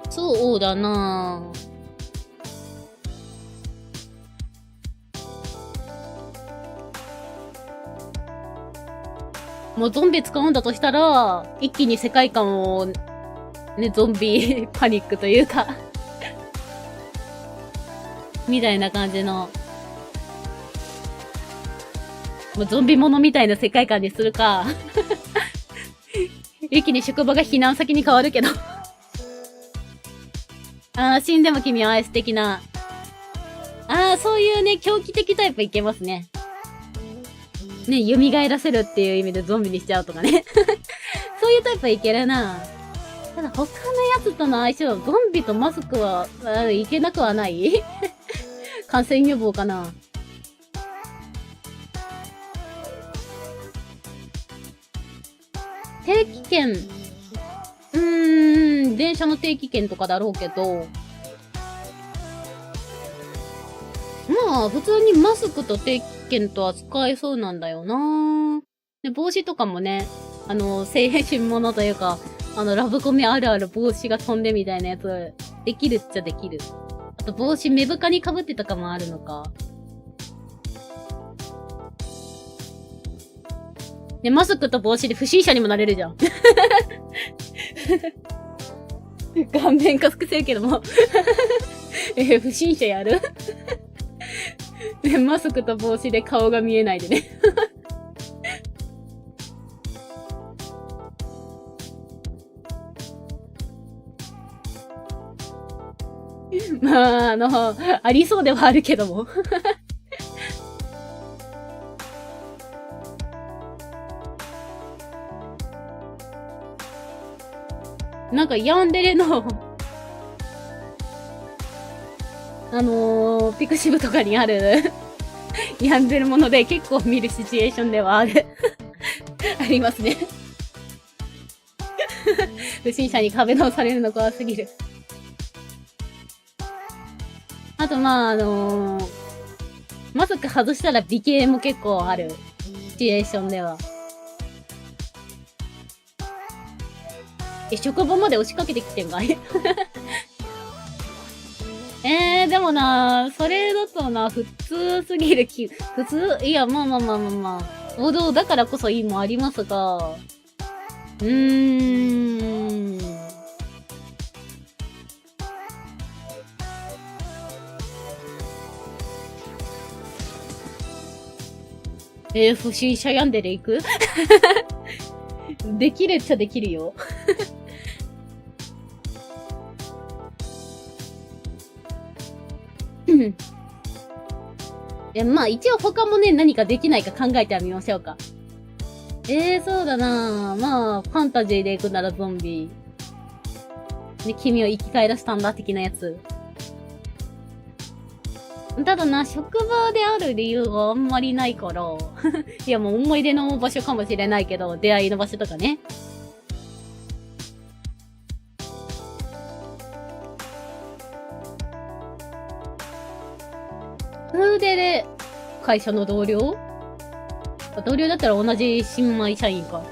そうだなぁ。もうゾンビ使うんだとしたら、一気に世界観を、ね、ゾンビパニックというかみたいな感じの、もうゾンビものみたいな世界観にするか一気に職場が避難先に変わるけど死んでも君は愛す的な。そういうね、狂気的タイプいけますね。ね、蘇らせるっていう意味でゾンビにしちゃうとかね。そういうタイプはいけるな。ただ他のやつとの相性、ゾンビとマスクは、いけなくはない感染予防かな。定期券。電車の定期券とかだろうけど。まあ、普通にマスクと定期券とは使えそうなんだよな。で、帽子とかもね、青春ものというか、ラブコメあるある帽子が飛んでみたいなやつ、できるっちゃできる。あと帽子目深に被ってとかもあるのか。で、マスクと帽子で不審者にもなれるじゃん。顔面隠せるけども。不審者やるで、マスクと帽子で顔が見えないでね。まあ、ありそうではあるけども。なんか、ヤンデレの、ピクシブとかにある、ヤンデレもので結構見るシチュエーションではある。ありますね。不審者に壁ドンされるの怖すぎる。あと、まあ、マスク外したら美形も結構ある。シチュエーションでは。職場まで押しかけてきてんかいでもな、それだとな、普通すぎる普通いや、まあ。王道だからこそいいもありますが、不審者ヤンデレ行くできるっちゃできるよ。まあ一応他もね、何かできないか考えてみましょうか。そうだなぁ。まあ、ファンタジーで行くならゾンビ。ね、君を生き返らせたんだ、的なやつ。ただな、職場である理由があんまりないから。いや、もう思い出の場所かもしれないけど、出会いの場所とかね。フーデで、会社の同僚だったら同じ新米社員か。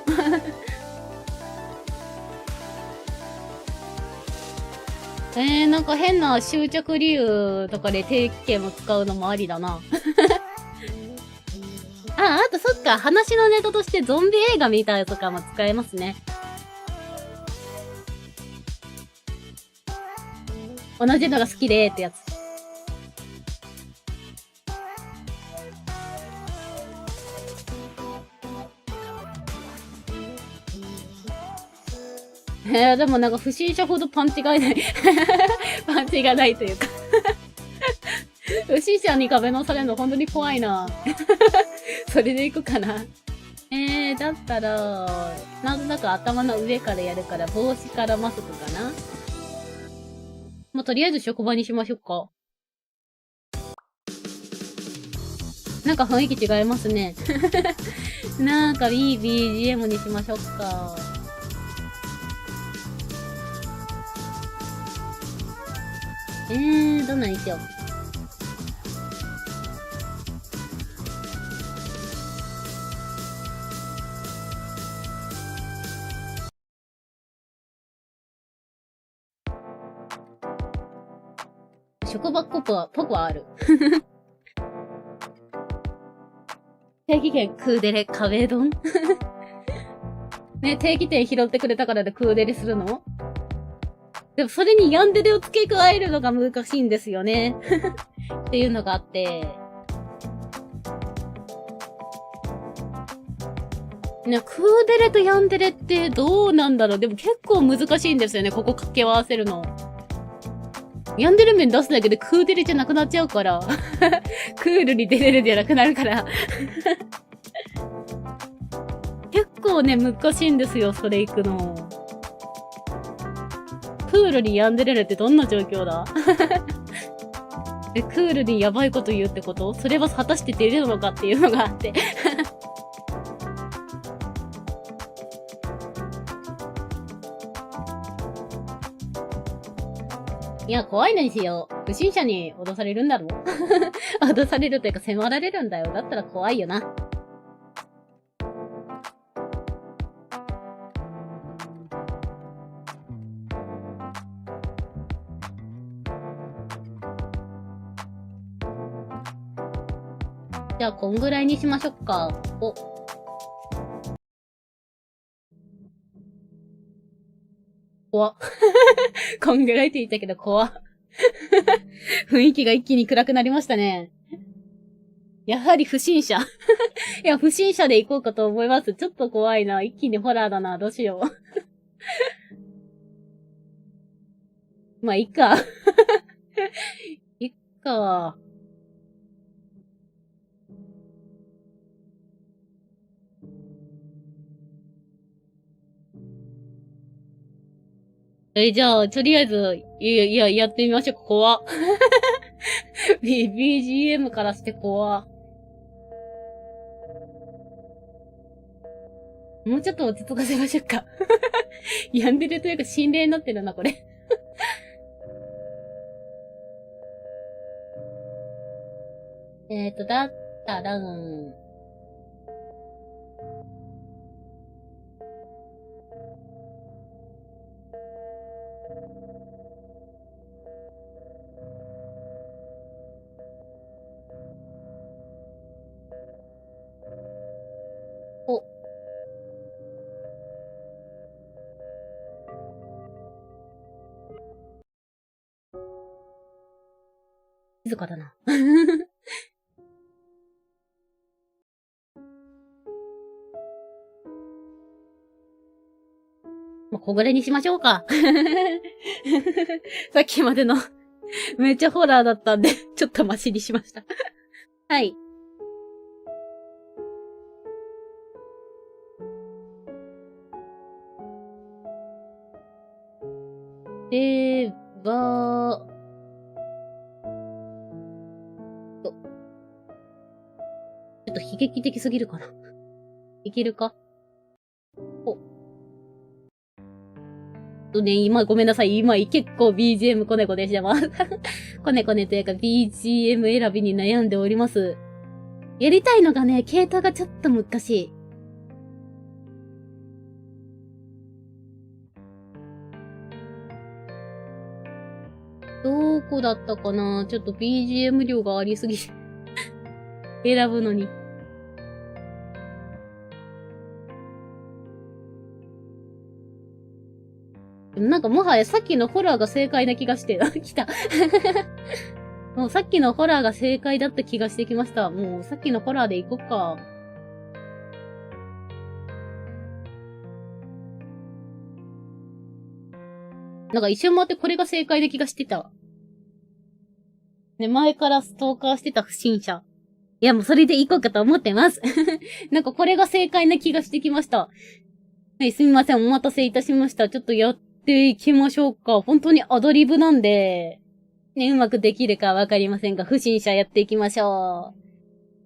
なんか変な執着理由とかで定期券を使うのもありだな。あとそっか、話のネタとしてゾンビ映画みたいとかも使えますね。同じのが好きでーってやつ。でもなんか不審者ほどパンチがない。パンチがないというか。不審者に壁のされるの本当に怖いな。それで行くかな。だったら、なんとなく頭の上からやるから、帽子からマスクかな。まあ、とりあえず職場にしましょうか。なんか雰囲気違いますね。なんかいい BGM にしましょうか。どんなにしよう。職場っぽくはある。定期券クーデレ壁ドンね、定期点拾ってくれたからでクーデレするの？でもそれにヤンデレを付け加えるのが難しいんですよね。っていうのがあって。ね、クーデレとヤンデレってどうなんだろう。でも結構難しいんですよね、ここ掛け合わせるの。ヤンデレ面出すだけでクーデレじゃなくなっちゃうから。クールに出れるじゃなくなるから。結構ね、難しいんですよ、それ行くの。クールにヤンデレるってどんな状況だ？クールにやばいこと言うってこと？それは果たして出れるのかっていうのがあって。いや、怖いのにしよう。不審者に脅されるんだろ？脅されるというか迫られるんだよ。だったら怖いよな。じゃあ、こんぐらいにしましょうか。お。怖っ。こんぐらいって言ったけど怖っ。雰囲気が一気に暗くなりましたね。やはり不審者。いや、不審者で行こうかと思います。ちょっと怖いな。一気にホラーだな。どうしよう。まあ、いっか。いっか。じゃあ、とりあえず、やってみましょう。怖。BGM からして怖。もうちょっと落ち着かせましょうか。病んでるというか心霊になってるな、これ。だったら、お、静かだな。まあ、小暮にしましょうか。さっきまでのめっちゃホラーだったんで、ちょっとマシにしました。はい。では、ちょっと悲劇的すぎるかな。いけるか？ね、今ごめんなさい。今結構 BGM コネコネしてます。コネコネというか BGM 選びに悩んでおります。やりたいのがね、系統がちょっと難しい。どこだったかな？ちょっと BGM 量がありすぎて選ぶのに。でもなんかもはやさっきのホラーが正解な気がして、来た。もうさっきのホラーが正解だった気がしてきました。もうさっきのホラーで行こっか。なんか一瞬待ってこれが正解な気がしてた。ね、前からストーカーしてた不審者。いや、もうそれで行こうかと思ってます。なんかこれが正解な気がしてきました。はい、すみません。お待たせいたしました。ちょっとやっていきましょうか。本当にアドリブなんで、ね、うまくできるかわかりませんが、不審者やっていきましょう。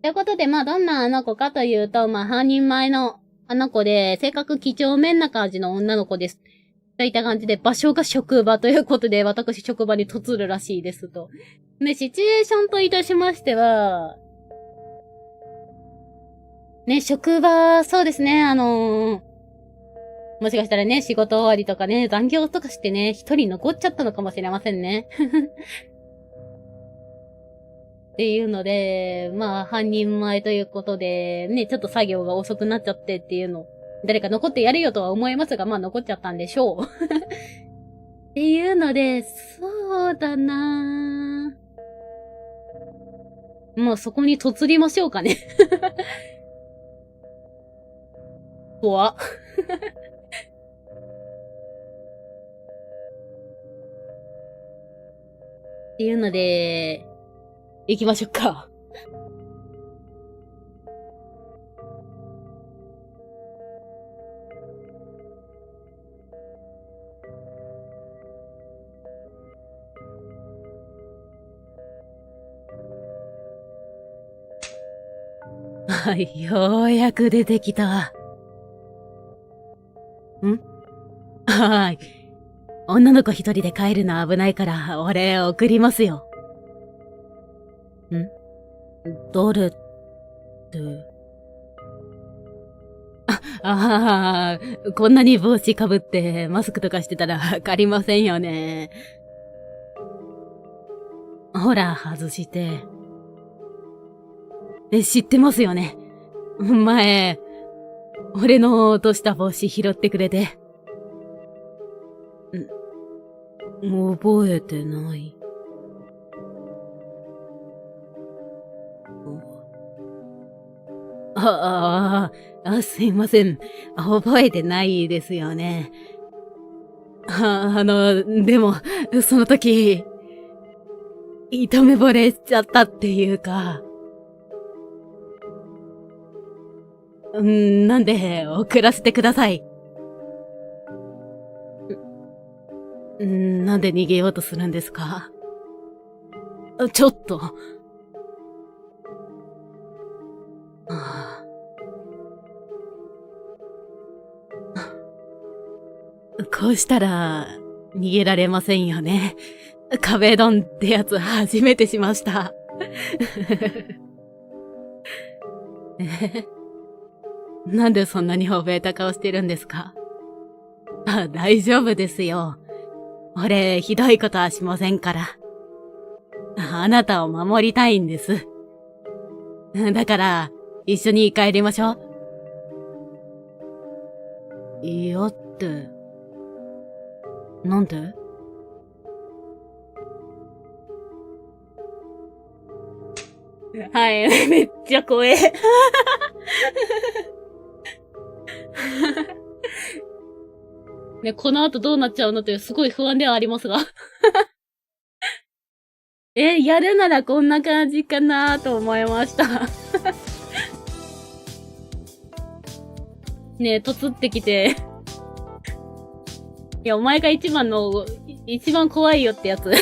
ということで、まあ、どんなあの子かというと、まあ、半人前のあの子で、性格几帳面な感じの女の子です。といった感じで、場所が職場ということで、私職場に嫁るらしいですと。で、シチュエーションといたしましては、ね、職場、そうですね、もしかしたらね、仕事終わりとかね、残業とかしてね、一人残っちゃったのかもしれませんね。っていうので、まあ、半人前ということで、ね、ちょっと作業が遅くなっちゃってっていうの、誰か残ってやるよとは思いますが、まあ残っちゃったんでしょう。っていうので、そうだなぁ。もうそこに嫁りましょうかね。怖っ。っていうので、行きましょうか。はい、ようやく出てきた。はい。女の子一人で帰るの危ないから、俺送りますよ。誰って。ああ、こんなに帽子かぶってマスクとかしてたらわかりませんよね。ほら、外して。知ってますよね。前、俺の落とした帽子拾ってくれて。覚えてない。すいません。覚えてないですよね。でも、その時、一目惚れしちゃったっていうか。なんで、送らせてください。なんで逃げようとするんですか？ちょっと。こうしたら、逃げられませんよね。壁ドンってやつ初めてしました。なんでそんなに怯えた顔してるんですか？大丈夫ですよ。俺、ひどいことはしませんから。あなたを守りたいんです。だから、一緒に帰りましょう。嫌って、なんで？はい、めっちゃ怖え。ね、この後どうなっちゃうのってすごい不安ではありますが。やるならこんな感じかなと思いました。ねえ、とつってきて。いや、お前が一番怖いよってやつ。っ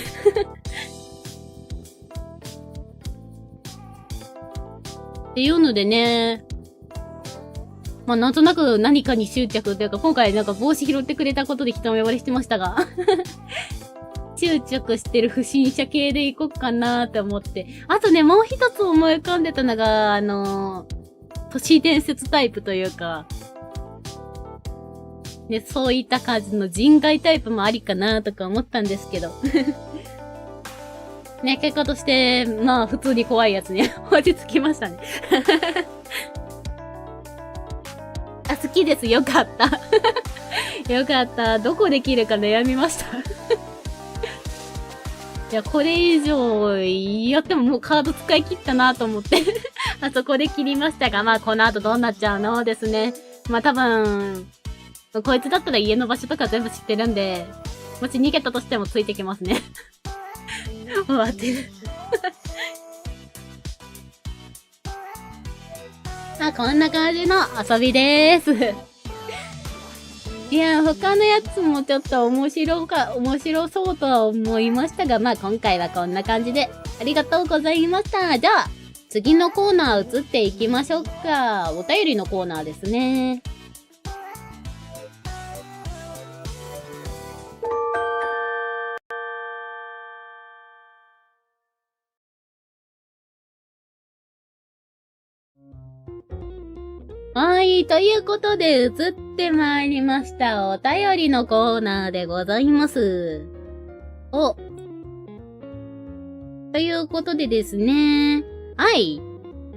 ていうのでね、まあ、なんとなく何かに執着というか、今回なんか帽子拾ってくれたことで一目惚れしてましたが、執着してる不審者系でいこっかなーって思って。あとね、もう一つ思い浮かんでたのが、都市伝説タイプというか、ね、そういった感じの人外タイプもありかなとか思ったんですけど。ね、結果として、まあ普通に怖いやつね、落ち着きましたね。好きです。よかった。よかった。どこで切るか悩みました。いや、これ以上、やってももうカード使い切ったなと思って。あそこで切りましたが、まあこの後どうなっちゃうのですね。まあ多分、こいつだったら家の場所とか全部知ってるんで、もし逃げたとしてもついてきますね。終わってる。こんな感じの遊びです。いや、他のやつもちょっと面白そうとは思いましたが、今回はこんな感じで、ありがとうございました。じゃあ、次のコーナー移っていきましょうか。お便りのコーナーですね。はい、ということで、移ってまいりました。お便りのコーナーでございます。ということでですね。はい。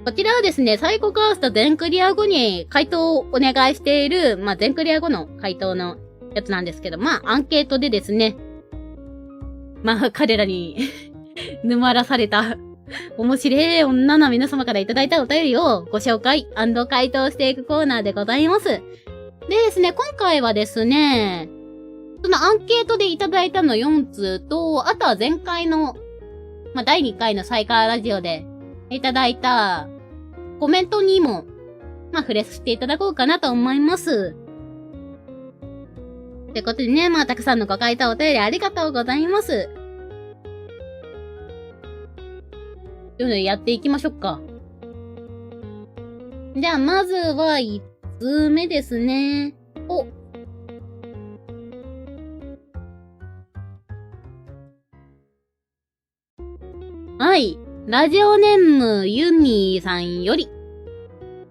こちらはですね、サイコカースト全クリア後に回答をお願いしている、全クリア後の回答のやつなんですけど、アンケートでですね、彼らに沼らされた面白い女の皆様からいただいたお便りをご紹介&回答していくコーナーでございます。でですね、今回はですね、そのアンケートでいただいたの4通と、あとは前回の、第2回のサイカーラジオでいただいたコメントにも、触れさせていただこうかなと思います。ってことでね、たくさんのご回答お便りありがとうございます。というのでやっていきましょうか。じゃあ、まずは1通目ですね。はい。ラジオネーム、ユニーさんより。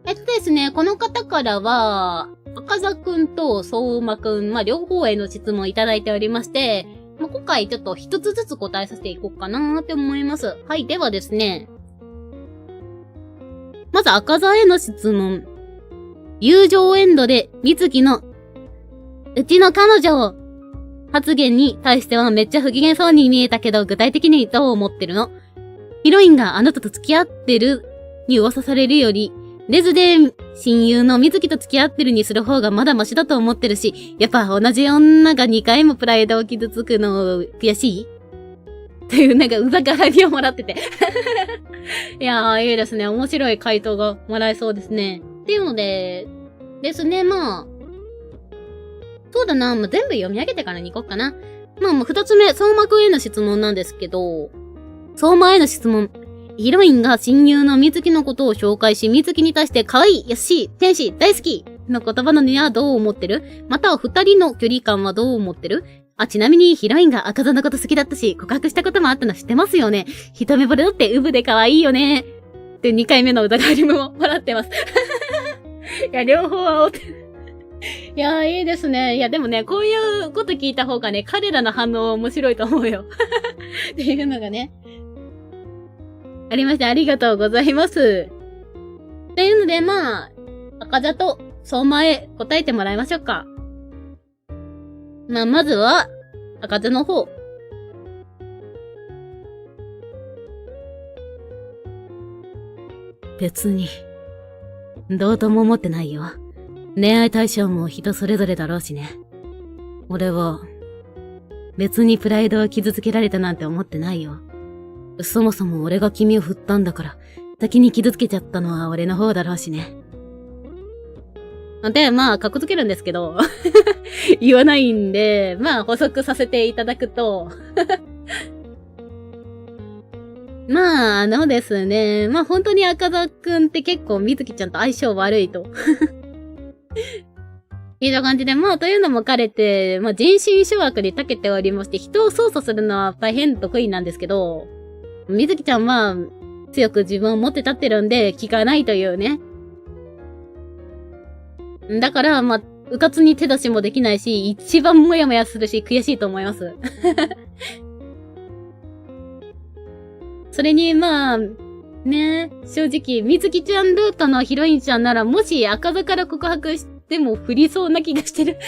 ですね、この方からは、赤座くんと相馬くん、両方への質問いただいておりまして、今回ちょっと一つずつ答えさせていこうかなーって思います。はい、ではですね。まず赤座への質問。友情エンドで、みつきの、うちの彼女発言に対してはめっちゃ不機嫌そうに見えたけど、具体的にどう思ってるの？ヒロインがあなたと付き合ってるに噂されるより、レズで親友のみずきと付き合ってるにする方がまだマシだと思ってるし、やっぱ同じ女が2回もプライドを傷つくの悔しいっていううざがらみをもらってて。いやー、いいですね。面白い回答がもらえそうですね。っていうので、ですね、そうだな、全部読み上げてからに行こうかな。二つ目、相馬くんへの質問なんですけど、相馬への質問。ヒロインが親友のみずきのことを紹介し、みずきに対して可愛い、優しい、天使、大好きの言葉のにはどう思ってる？または二人の距離感はどう思ってる？ちなみにヒロインが赤座のこと好きだったし、告白したこともあったの知ってますよね。一目惚れだってウブで可愛いよね。って2回目の疑いももらってます。いや、両方煽ってる。いや、いいですね。いや、でもね、こういうこと聞いた方がね、彼らの反応面白いと思うよ。っていうのがね。ありまして、ありがとうございます。というので、赤座と相馬へ答えてもらいましょうか。まずは、赤座の方。別に、どうとも思ってないよ。恋愛対象も人それぞれだろうしね。俺は、別にプライドを傷つけられたなんて思ってないよ。そもそも俺が君を振ったんだから、先に傷つけちゃったのは俺の方だろうしね。で、かっこつけるんですけど、言わないんで、補足させていただくと、ですね、本当に赤座くんって結構みずきちゃんと相性悪いと。いう感じで、というのも彼って、人心掌握に長けておりまして、人を操作するのは大変得意なんですけど、みずきちゃんは強く自分を持って立ってるんで、聞かないというね。だから、うかつに手出しもできないし、一番もやもやするし、悔しいと思います。それに、ね、正直、みずきちゃんルートのヒロインちゃんなら、もし赤座から告白しても振りそうな気がしてる。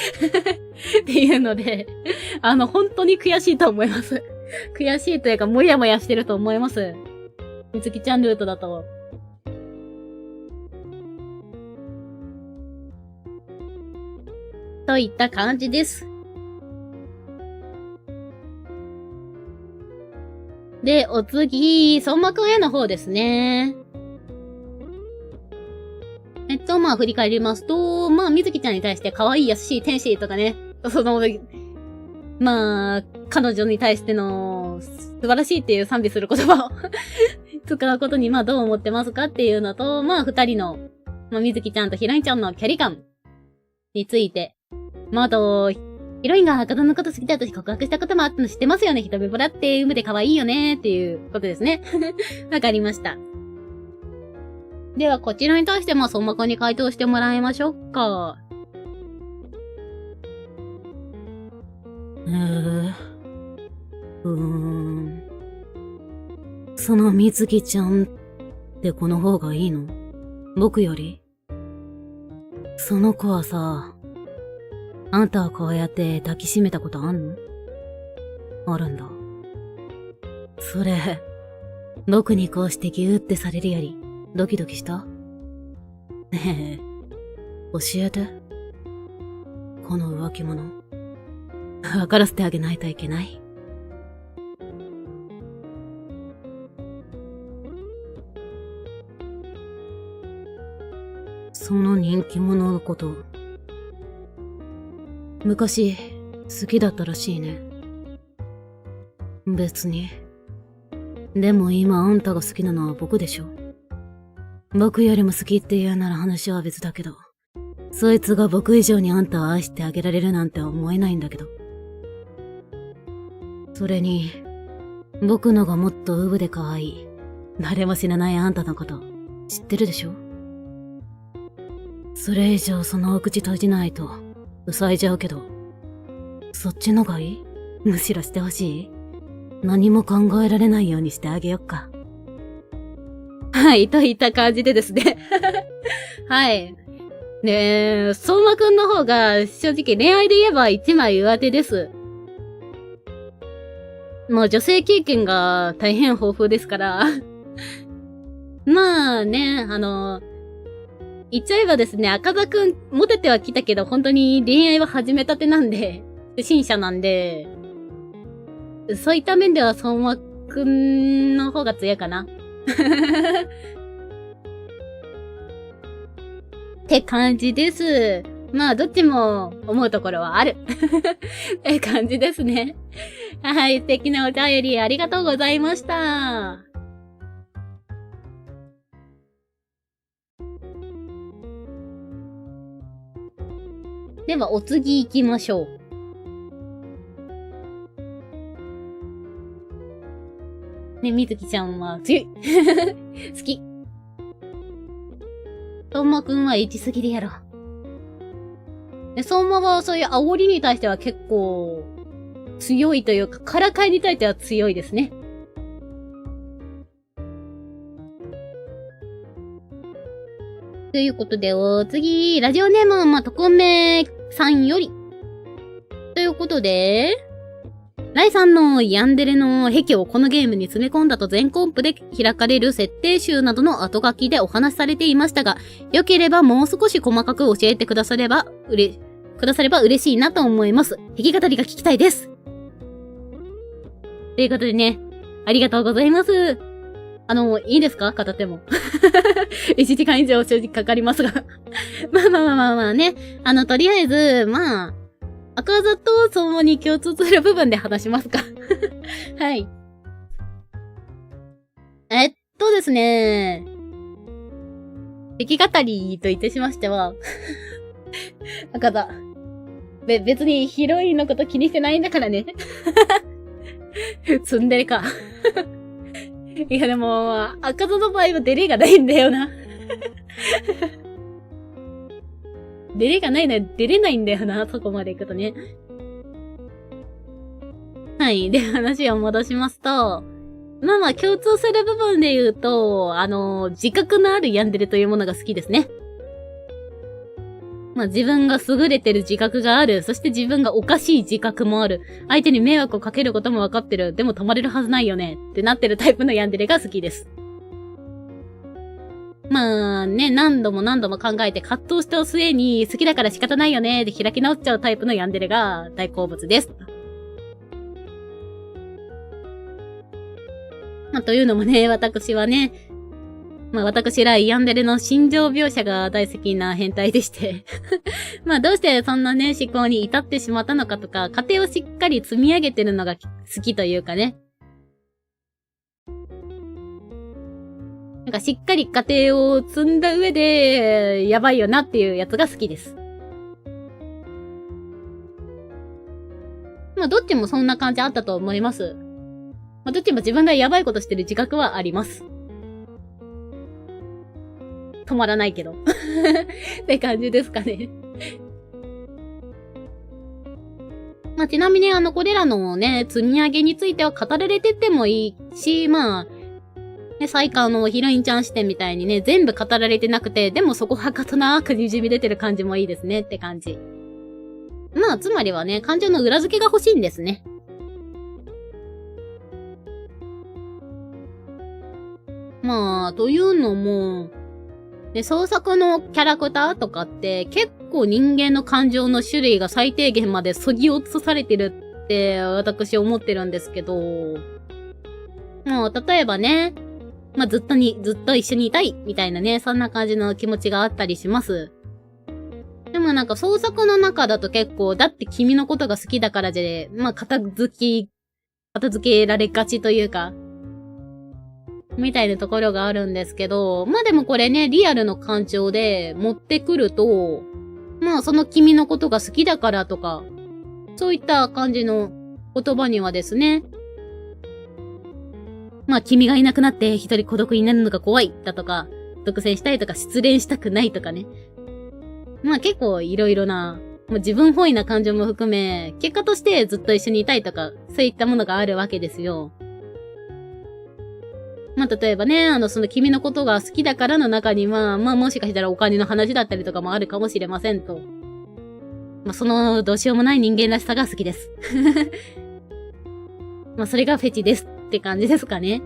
っていうので、本当に悔しいと思います。悔しいというか、もやもやしてると思います。みずきちゃんルートだと。といった感じです。で、お次、相馬くんへの方ですね。をまあ振り返りますと、まあみずきちゃんに対して可愛い優しい天使とかね、まあ、彼女に対しての素晴らしいっていう賛美する言葉を使うことにまあどう思ってますかっていうのと、まあ二人の、まあみずきちゃんとヒロインちゃんの距離感について、まああと、ヒロインが赤田のこと好きだと告白したこともあったの知ってますよね。一目ぼらって有無で可愛いよねっていうことですね。わかりました。ではこちらに対してまあ相馬くんに回答してもらいましょうか。そのみずきちゃんって子の方がいいの？僕より？その子はさ、あんたはこうやって抱きしめたことあんの？あるんだ。それ、僕にこうしてギューってされるより、ドキドキした？ねえ、教えて。この浮気者。わからせてあげないといけない。その人気者のこと、昔、好きだったらしいね。別に。でも今あんたが好きなのは僕でしょ。僕よりも好きって言うなら話は別だけど、そいつが僕以上にあんたを愛してあげられるなんて思えないんだけど。それに、僕のがもっとウブで可愛い、誰も知らないあんたのこと知ってるでしょ？それ以上そのお口閉じないと、塞いじゃうけど、そっちのがいい？むしろしてほしい？何も考えられないようにしてあげよっか。はい、といった感じでですね。はい。ねえ、相馬くんの方が正直恋愛で言えば一枚上手です。もう女性経験が大変豊富ですから。まあね、言っちゃえばですね、赤座くん、モテてはきたけど、本当に恋愛は始めたてなんで、不審者なんで、そういった面では相馬くんの方が強いかな。って感じです。まあ、どっちも思うところはある。って感じですね。はい、素敵なお便りありがとうございました。では、お次行きましょう。ね、みずきちゃんは強い。好き。相馬くんはエッチすぎるやろ。で、相馬はそういう煽りに対しては結構強いというか、からかいに対しては強いですね。ということで、お次、ラジオネーム、とこめさんより。ということで、ライさんのヤンデレの癖をこのゲームに詰め込んだと全コンプで開かれる設定集などの後書きでお話しされていましたが、よければもう少し細かく教えてくだされば嬉しいなと思います。弾き語りが聞きたいです。ということでね、ありがとうございます。いいですか？片手も。1時間以上正直かかりますが。まあね。とりあえず、まあ、赤座と相馬に共通する部分で話しますか。はい。ですね。弾き語りと言ってしましては、赤座。別にヒロインのこと気にしてないんだからね。ツンデレか。いやでも、赤座の場合はデレがないんだよな。デレがないのは出れないんだよな、そこまで行くとね。はい。で、話を戻しますと、まあ共通する部分で言うと、自覚のあるヤンデレというものが好きですね。まあ自分が優れてる自覚がある。そして自分がおかしい自覚もある。相手に迷惑をかけることもわかってる。でも止まれるはずないよね。ってなってるタイプのヤンデレが好きです。まあね、何度も考えて葛藤した末に好きだから仕方ないよね。で開き直っちゃうタイプのヤンデレが大好物です。まあというのもね、私はね、まあ私らヤンデレの心情描写が大好きな変態でしてまあどうしてそんなね思考に至ってしまったのかとか、過程をしっかり積み上げてるのが好きというかね。なんかしっかり過程を積んだ上で、やばいよなっていうやつが好きです。まあどっちもそんな感じあったと思います。まあどっちも自分がやばいことしてる自覚はあります。止まらないけどって感じですかねまあ、ちなみにこれらのね、積み上げについては語られててもいいし、まあ、ね、サイカのヒロインちゃん視点みたいにね、全部語られてなくて、でもそこはかとなくにじみ出てる感じもいいですねって感じ。まあ、つまりはね、感情の裏付けが欲しいんですね。まあ、というのも、で、創作のキャラクターとかって結構人間の感情の種類が最低限まで削ぎ落とされてるって私思ってるんですけど、もう例えばね、まあずっと一緒にいたいみたいなね、そんな感じの気持ちがあったりします。でもなんか創作の中だと結構、だって君のことが好きだからで、まあ片付けられがちというか、みたいなところがあるんですけど、まあでもこれね、リアルの感情で持ってくると、まあその君のことが好きだからとか、そういった感じの言葉にはですね、まあ君がいなくなって一人孤独になるのが怖いだとか、独占したいとか失恋したくないとかね。まあ結構いろいろな、まあ、自分本位な感情も含め、結果としてずっと一緒にいたいとか、そういったものがあるわけですよ。まあ、例えばね、その君のことが好きだからの中には、まあ、もしかしたらお金の話だったりとかもあるかもしれませんと。まあ、その、どうしようもない人間らしさが好きです。まあ、それがフェチですって感じですかね。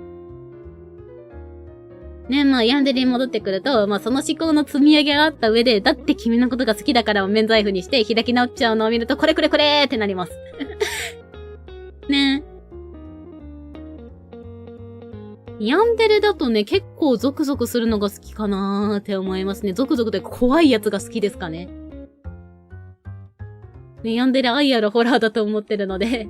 ね、まあ、ヤンデレに戻ってくると、まあ、その思考の積み上げがあった上で、だって君のことが好きだから免罪符にして開き直っちゃうのを見ると、これってなります。ね。ヤンデレだとね、結構ゾクゾクするのが好きかなーって思いますね。ゾクゾクで怖いやつが好きですかね。ね、ヤンデレ愛あるホラーだと思ってるので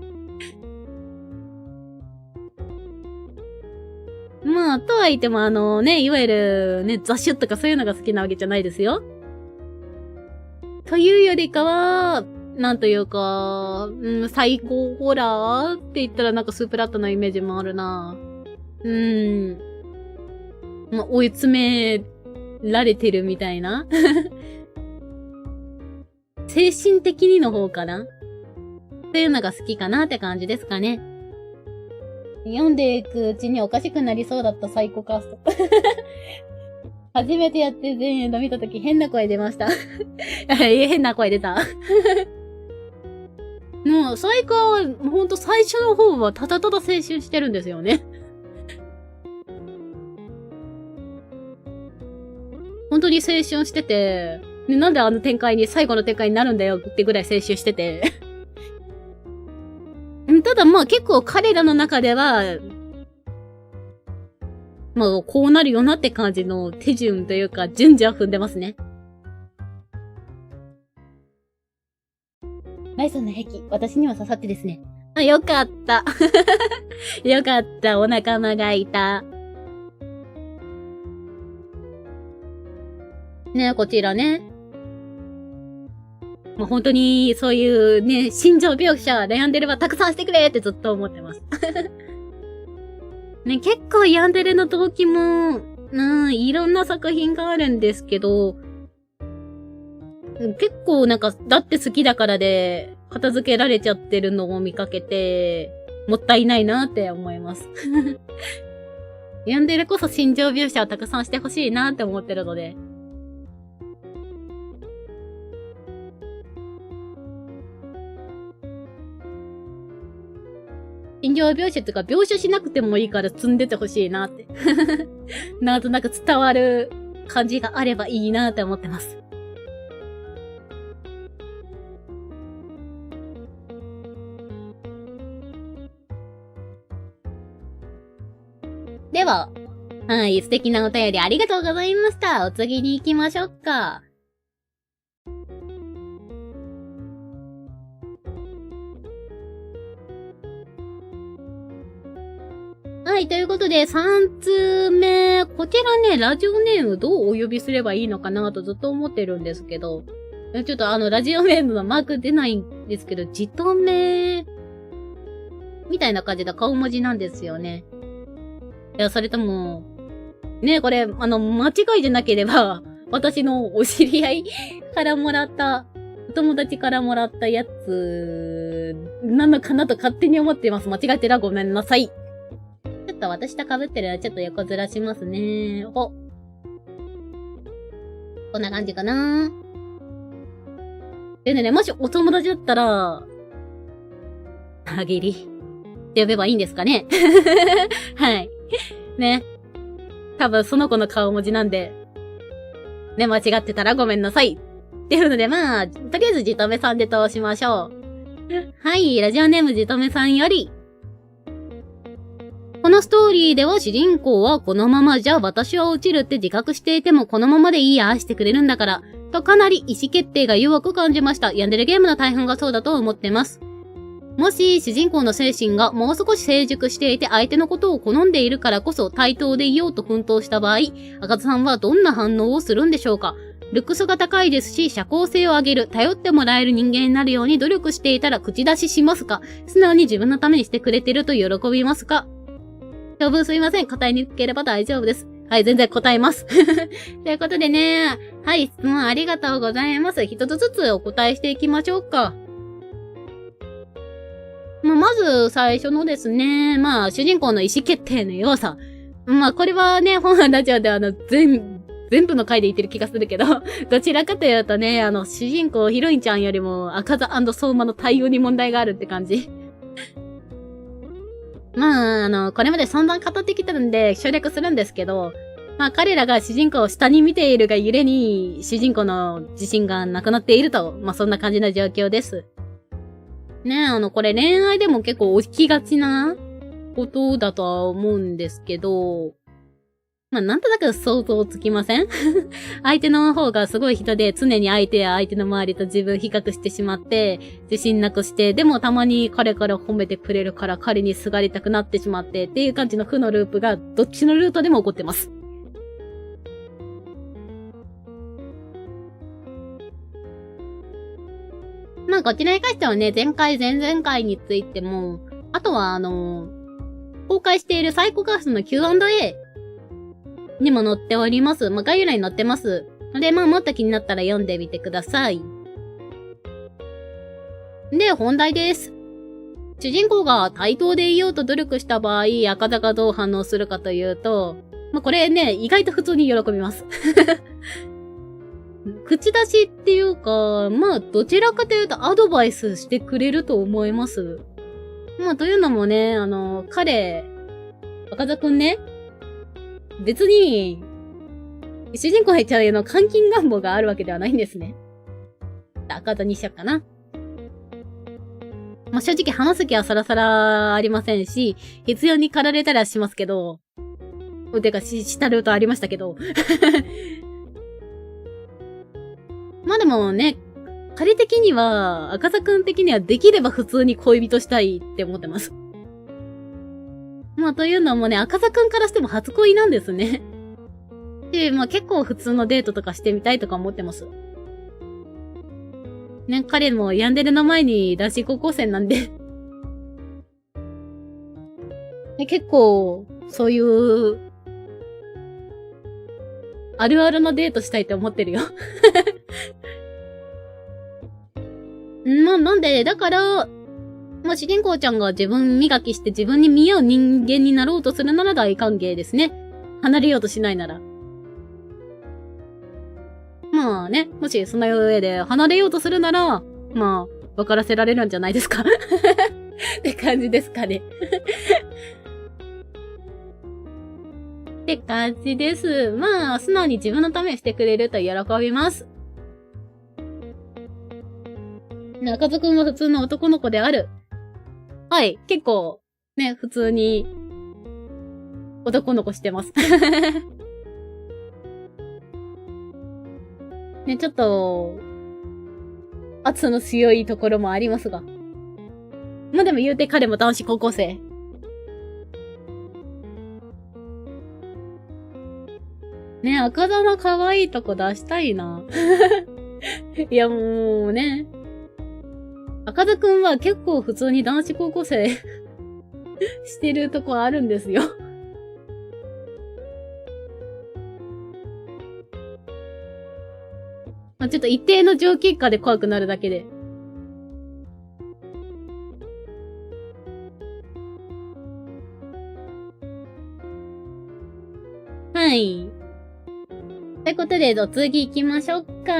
まあ、とは言ってもね、いわゆるね、雑種とかそういうのが好きなわけじゃないですよ。というよりかは、なんというか、最高ホラーって言ったらなんかスープラットなイメージもあるな。まあ、追い詰められてるみたいな精神的にの方かなっていうのが好きかなって感じですかね。読んでいくうちにおかしくなりそうだったサイコカースト。初めてやって全員の見たとき変な声出ました。変な声出た。もう、サイコは、ほんと最初の方はただただ青春してるんですよね。本当に青春してて、なんで最後の展開になるんだよってぐらい青春してて。ただまあ結構彼らの中では、まあこうなるよなって感じの手順というか順序は踏んでますね。ライソンの壁、私には刺さってですね。あ、よかった。よかった、お仲間がいた。ね、こちらね。まあ、本当に、そういうね、心情描写、ヤンデレはたくさんしてくれってずっと思ってます。ね、結構ヤンデレの動機も、いろんな作品があるんですけど、結構なんか、だって好きだからで、片付けられちゃってるのを見かけて、もったいないなって思います。ヤンデレこそ心情描写をたくさんしてほしいなって思ってるので。心情描写とか描写しなくてもいいから積んでてほしいなって。なんとなく伝わる感じがあればいいなって思ってます。では、はい、素敵なお便りありがとうございました。お次に行きましょうか。はい、ということで、3通目。こちらね、ラジオネームどうお呼びすればいいのかなとずっと思ってるんですけど、ちょっとラジオネームのマーク出ないんですけど、じとめ、みたいな感じで顔文字なんですよね。いや、それとも、ね、これ、間違いじゃなければ、私のお知り合いからもらった、お友達からもらったやつ、なのかなと勝手に思っています。間違えてらごめんなさい。ちょっと私と被ってるのはちょっと横ずらしますね。こんな感じかな。でね、もしお友達だったら、あげりって呼べばいいんですかね。はい。ね。多分その子の顔文字なんで、ね、間違ってたらごめんなさい。っていうので、まあ、とりあえずじとめさんで通しましょう。はい、ラジオネームじとめさんより、このストーリーでは主人公はこのままじゃ私は落ちるって自覚していてもこのままでいいやしてくれるんだから、とかなり意思決定が弱く感じました。病んでるゲームの大半がそうだと思ってます。もし主人公の精神がもう少し成熟していて相手のことを好んでいるからこそ対等でいようと奮闘した場合、赤津さんはどんな反応をするんでしょうか。ルックスが高いですし、社交性を上げる、頼ってもらえる人間になるように努力していたら口出ししますか？素直に自分のためにしてくれてると喜びますか？長文すいません。答えにくければ大丈夫です。はい、全然答えます。ということでね、はい、質問ありがとうございます。一つずつお答えしていきましょうか。まず最初のですね、主人公の意思決定の弱さ。これはね、本ラジオで全部の回で言ってる気がするけど、どちらかというとね、主人公ヒロインちゃんよりも赤座&相馬の対応に問題があるって感じ。これまで散々語ってきたんで省略するんですけど、彼らが主人公を下に見ているがゆえに、主人公の自信がなくなっていると、そんな感じの状況です。ねこれ恋愛でも結構起きがちなことだとは思うんですけど、なんとなく想像つきません？相手の方がすごい人で常に相手や相手の周りと自分比較してしまって、自信なくして、でもたまに彼から褒めてくれるから彼にすがりたくなってしまってっていう感じの負のループがどっちのルートでも起こってます。こちらに関してはね、前回前々回についても、あとは公開しているサイコガースの Q&A にも載っております。概要欄に載ってます。ので、もっと気になったら読んでみてください。で、本題です。主人公が対等でいようと努力した場合、赤座がどう反応するかというと、これね、意外と普通に喜びます。口出しっていうか、どちらかというとアドバイスしてくれると思います。というのもね、彼、赤座くんね、別に、主人公ちゃんへの監禁願望があるわけではないんですね。赤座にしよっかな。正直話す気はさらさらありませんし、必要に駆られたらしますけど、てかしたルートありましたけど。でもね、彼的には、赤座くん的にはできれば普通に恋人したいって思ってます。というのもね、赤座くんからしても初恋なんですね。で、結構普通のデートとかしてみたいとか思ってます。ね、彼もヤンデレの前に男子高校生なんで。結構、そういう、あるあるのデートしたいって思ってるよ。なんで、だから、主人公ちゃんが自分磨きして自分に見合う人間になろうとするなら大歓迎ですね。離れようとしないなら。もしその上で離れようとするなら、分からせられるんじゃないですか。って感じですかね。って感じです。素直に自分のためにしてくれると喜びます。赤座くんは普通の男の子である。はい、結構、ね、普通に、男の子してます。ね、ちょっと、圧の強いところもありますが。まあでも言うて彼も男子高校生。ね、赤玉可愛いとこ出したいな。いやもうね。赤田くんは結構普通に男子高校生してるとこあるんですよ。まあ、ちょっと一定の条件下で怖くなるだけで。はい。ということで、お次行きましょうか。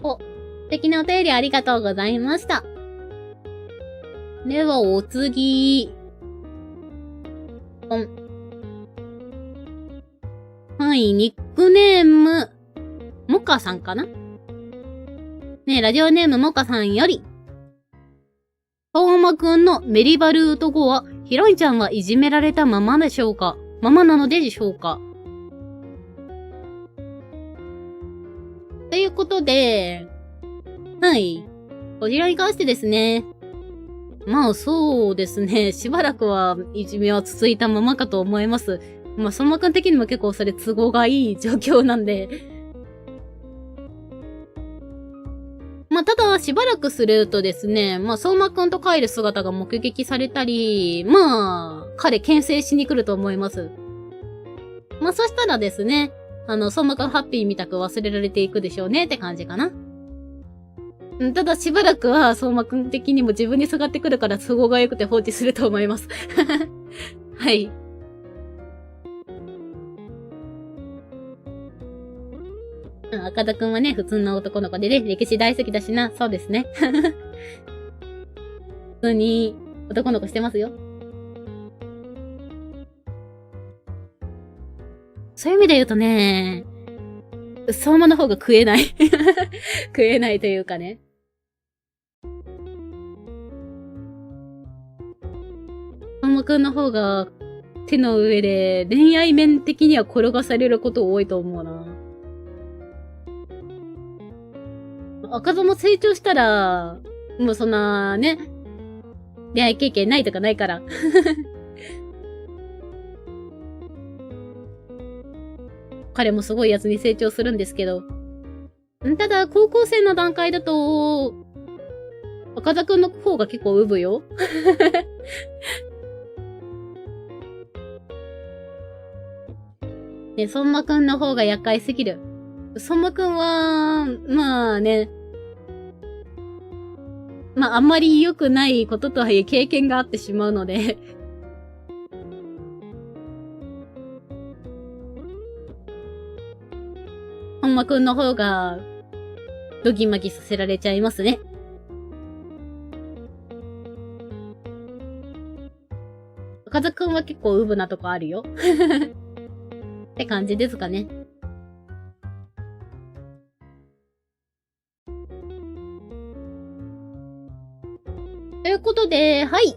お、素敵なお便りありがとうございました。では、お次。はい、ニックネーム、モカさんかなねえ、ラジオネームモカさんより。相馬くんのメリバルート後は、ヒロインちゃんはいじめられたままでしょうか？ままなのでしょうか？ということで、はい。こちらに関してですね。まあそうですね。しばらくはいじめは続いたままかと思います。まあ相馬くん的にも結構それ都合がいい状況なんで。まあただしばらくするとですね、まあ相馬くんと帰る姿が目撃されたり、まあ彼牽制しに来ると思います。まあそしたらですね、相馬くんハッピーみたく忘れられていくでしょうねって感じかな。ただしばらくは相馬くん的にも自分にすがってくるから都合が良くて放置すると思います。はい。赤田くんはね、普通の男の子でね、歴史大好きだしな。そうですね。普通に男の子してますよ。そういう意味で言うとね、相馬の方が食えない。食えないというかね。相馬くんの方が手の上で恋愛面的には転がされること多いと思うな。赤座も成長したら、もうそんなね、恋愛経験ないとかないから。彼もすごいやつに成長するんですけど。ただ、高校生の段階だと、赤座くんの方が結構ウブよ。ね、相馬くんの方が厄介すぎる。相馬くんは、まあね、まああんまり良くないこととはいえ経験があってしまうので、相馬くんの方が、ドギマギさせられちゃいますね。赤座くんは結構ウブなとこあるよ。って感じですかね。ということで、はい。素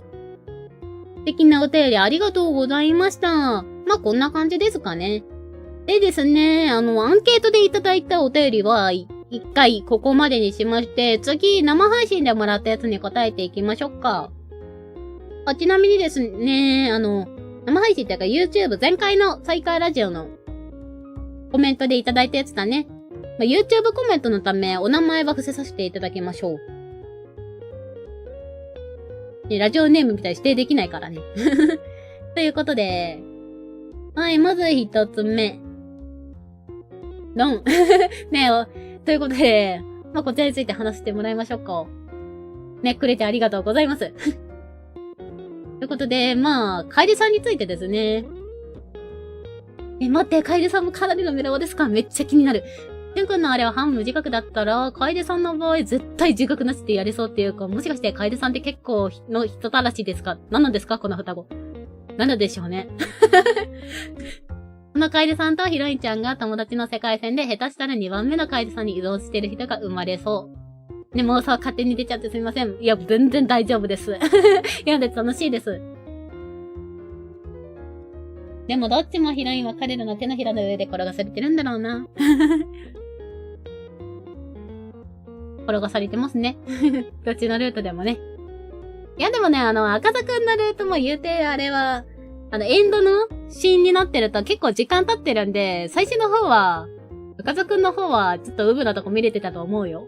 敵なお便りありがとうございました。まあ、こんな感じですかね。でですね、アンケートでいただいたお便りは、一回ここまでにしまして、次、生配信でもらったやつに答えていきましょうか。ちなみにですね、生配信っていうか YouTube 前回のサイカーラジオのコメントでいただいたやつだね。まあ、YouTube コメントのため、お名前は伏せさせていただきましょう。ラジオネームみたいに指定できないからね。ということで、はい、まず一つ目。ドン。ねえ、ということで、まあ、こちらについて話してもらいましょうか。ね、くれてありがとうございます。ということで、まあ、楓さんについてですね。待って、楓さんもかなりのメラオですか？めっちゃ気になる。しゅんくんのあれは半無自覚だったら、楓さんの場合絶対自覚なしでやれそうっていうか、もしかして楓さんって結構の人たらしですか？何なんですかこの双子。なんだでしょうね。この楓さんとヒロインちゃんが友達の世界線で下手したら2番目の楓さんに依存してる人が生まれそう。でもさ、勝手に出ちゃってすみません。いや、全然大丈夫です。いや、で楽しいです。でもどっちもヒロインは彼らの手のひらの上で転がされてるんだろうな。転がされてますね。どっちのルートでもね。いやでもね、赤座くんのルートも言うて、あれは、エンドのシーンになってると結構時間経ってるんで、最初の方は、赤座くんの方はちょっとウブなとこ見れてたと思うよ。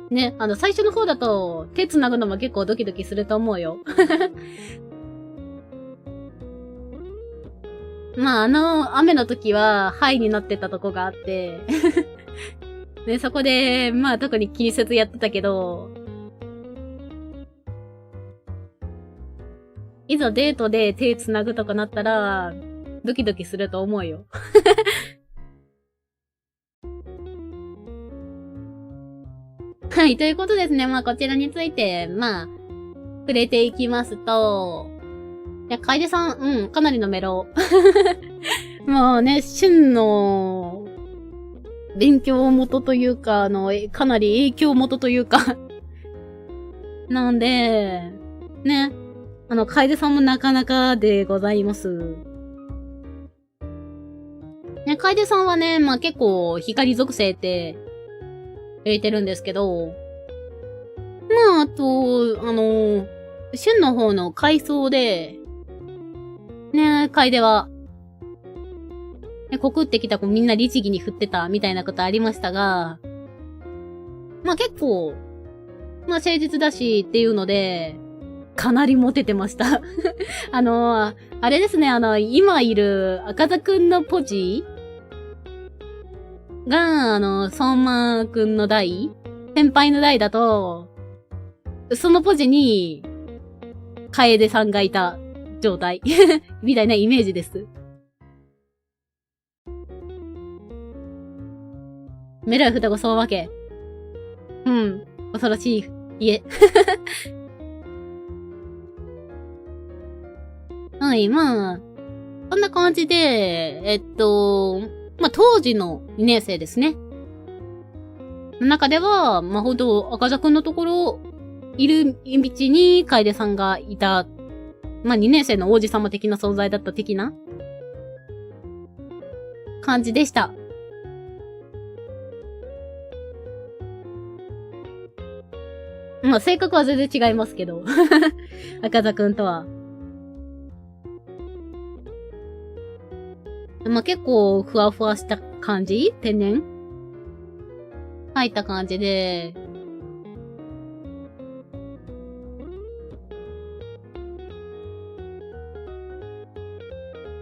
ね、最初の方だと手繋ぐのも結構ドキドキすると思うよ。まあ、雨の時は、ハイになってたとこがあって、で、そこで、まあ、特に気にせずやってたけど、いざデートで手繋ぐとかなったら、ドキドキすると思うよ。はい、ということですね。まあ、こちらについて、まあ、触れていきますと、いや、楓さん、かなりのメロ。もうね、旬の、勉強元というか、かなり影響元というか。なんで、ね、楓さんもなかなかでございます。ね、楓さんはね、まあ結構、光属性って、言ってるんですけど、まあ、あと、旬の方の階層で、ね、楓は、ね、告ってきた子みんな律儀に振ってたみたいなことありましたが、まあ結構、まあ誠実だしっていうので、かなりモテてました。あれですね、今いる赤座くんのポジが、相馬くんの代先輩の代だと、そのポジに、楓さんがいた状態みたいなイメージです。メロイ双子そうわけ。うん。恐ろしい家。はい、まあ、そんな感じで、まあ、当時の2年生ですね。の中では、まあ、ほんと、赤座くんのところ、いる道に楓さんがいた、まあ、2年生の王子様的な存在だった的な感じでした。まあ、性格は全然違いますけど。赤座くんとは。まあ、結構、ふわふわした感じ天然入った感じで、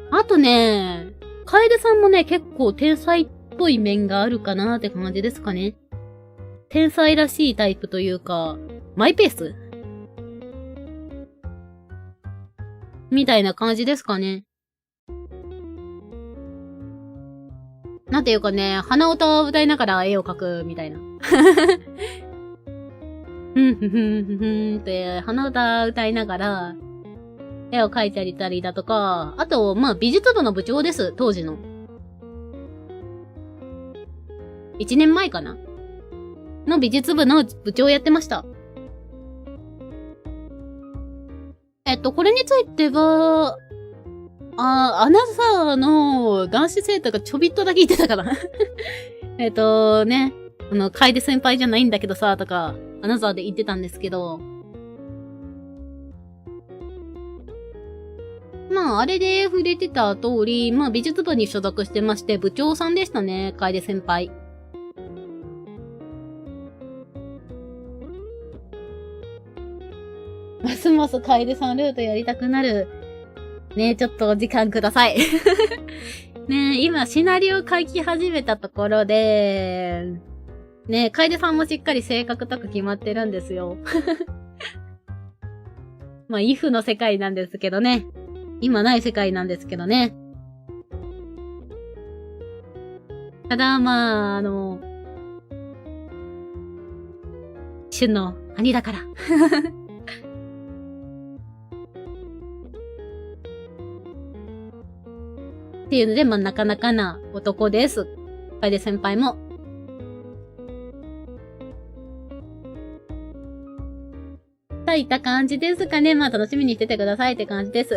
あとね、楓さんもね、結構天才っぽい面があるかなって感じですかね。天才らしいタイプというか、マイペースみたいな感じですかね。なんていうかね、鼻歌を歌いながら絵を描くみたいな。ふんふんふんふんふんって、鼻歌歌いながら、絵を描いてありたりだとか、あと、まあ、美術部の部長です、当時の。1年前かなの美術部の部長をやってました。これについては、アナザーの男子生徒がちょびっとだけ言ってたかな。ね、楓先輩じゃないんだけどさ、とか、アナザーで言ってたんですけど、まあ、あれで触れてた通り、まあ、美術部に所属してまして、部長さんでしたね、楓先輩。ますます楓さんルートやりたくなる。ねえ、ちょっとお時間ください。ねえ、今シナリオ書き始めたところで、ねえ、楓さんもしっかり性格とか決まってるんですよ。まあ、イフの世界なんですけどね。今ない世界なんですけどね。ただ、まあ、旬の兄だから。っていうので、まあ、なかなかな男です。楓先輩も。といった感じですかね。まあ、楽しみにしててくださいって感じです。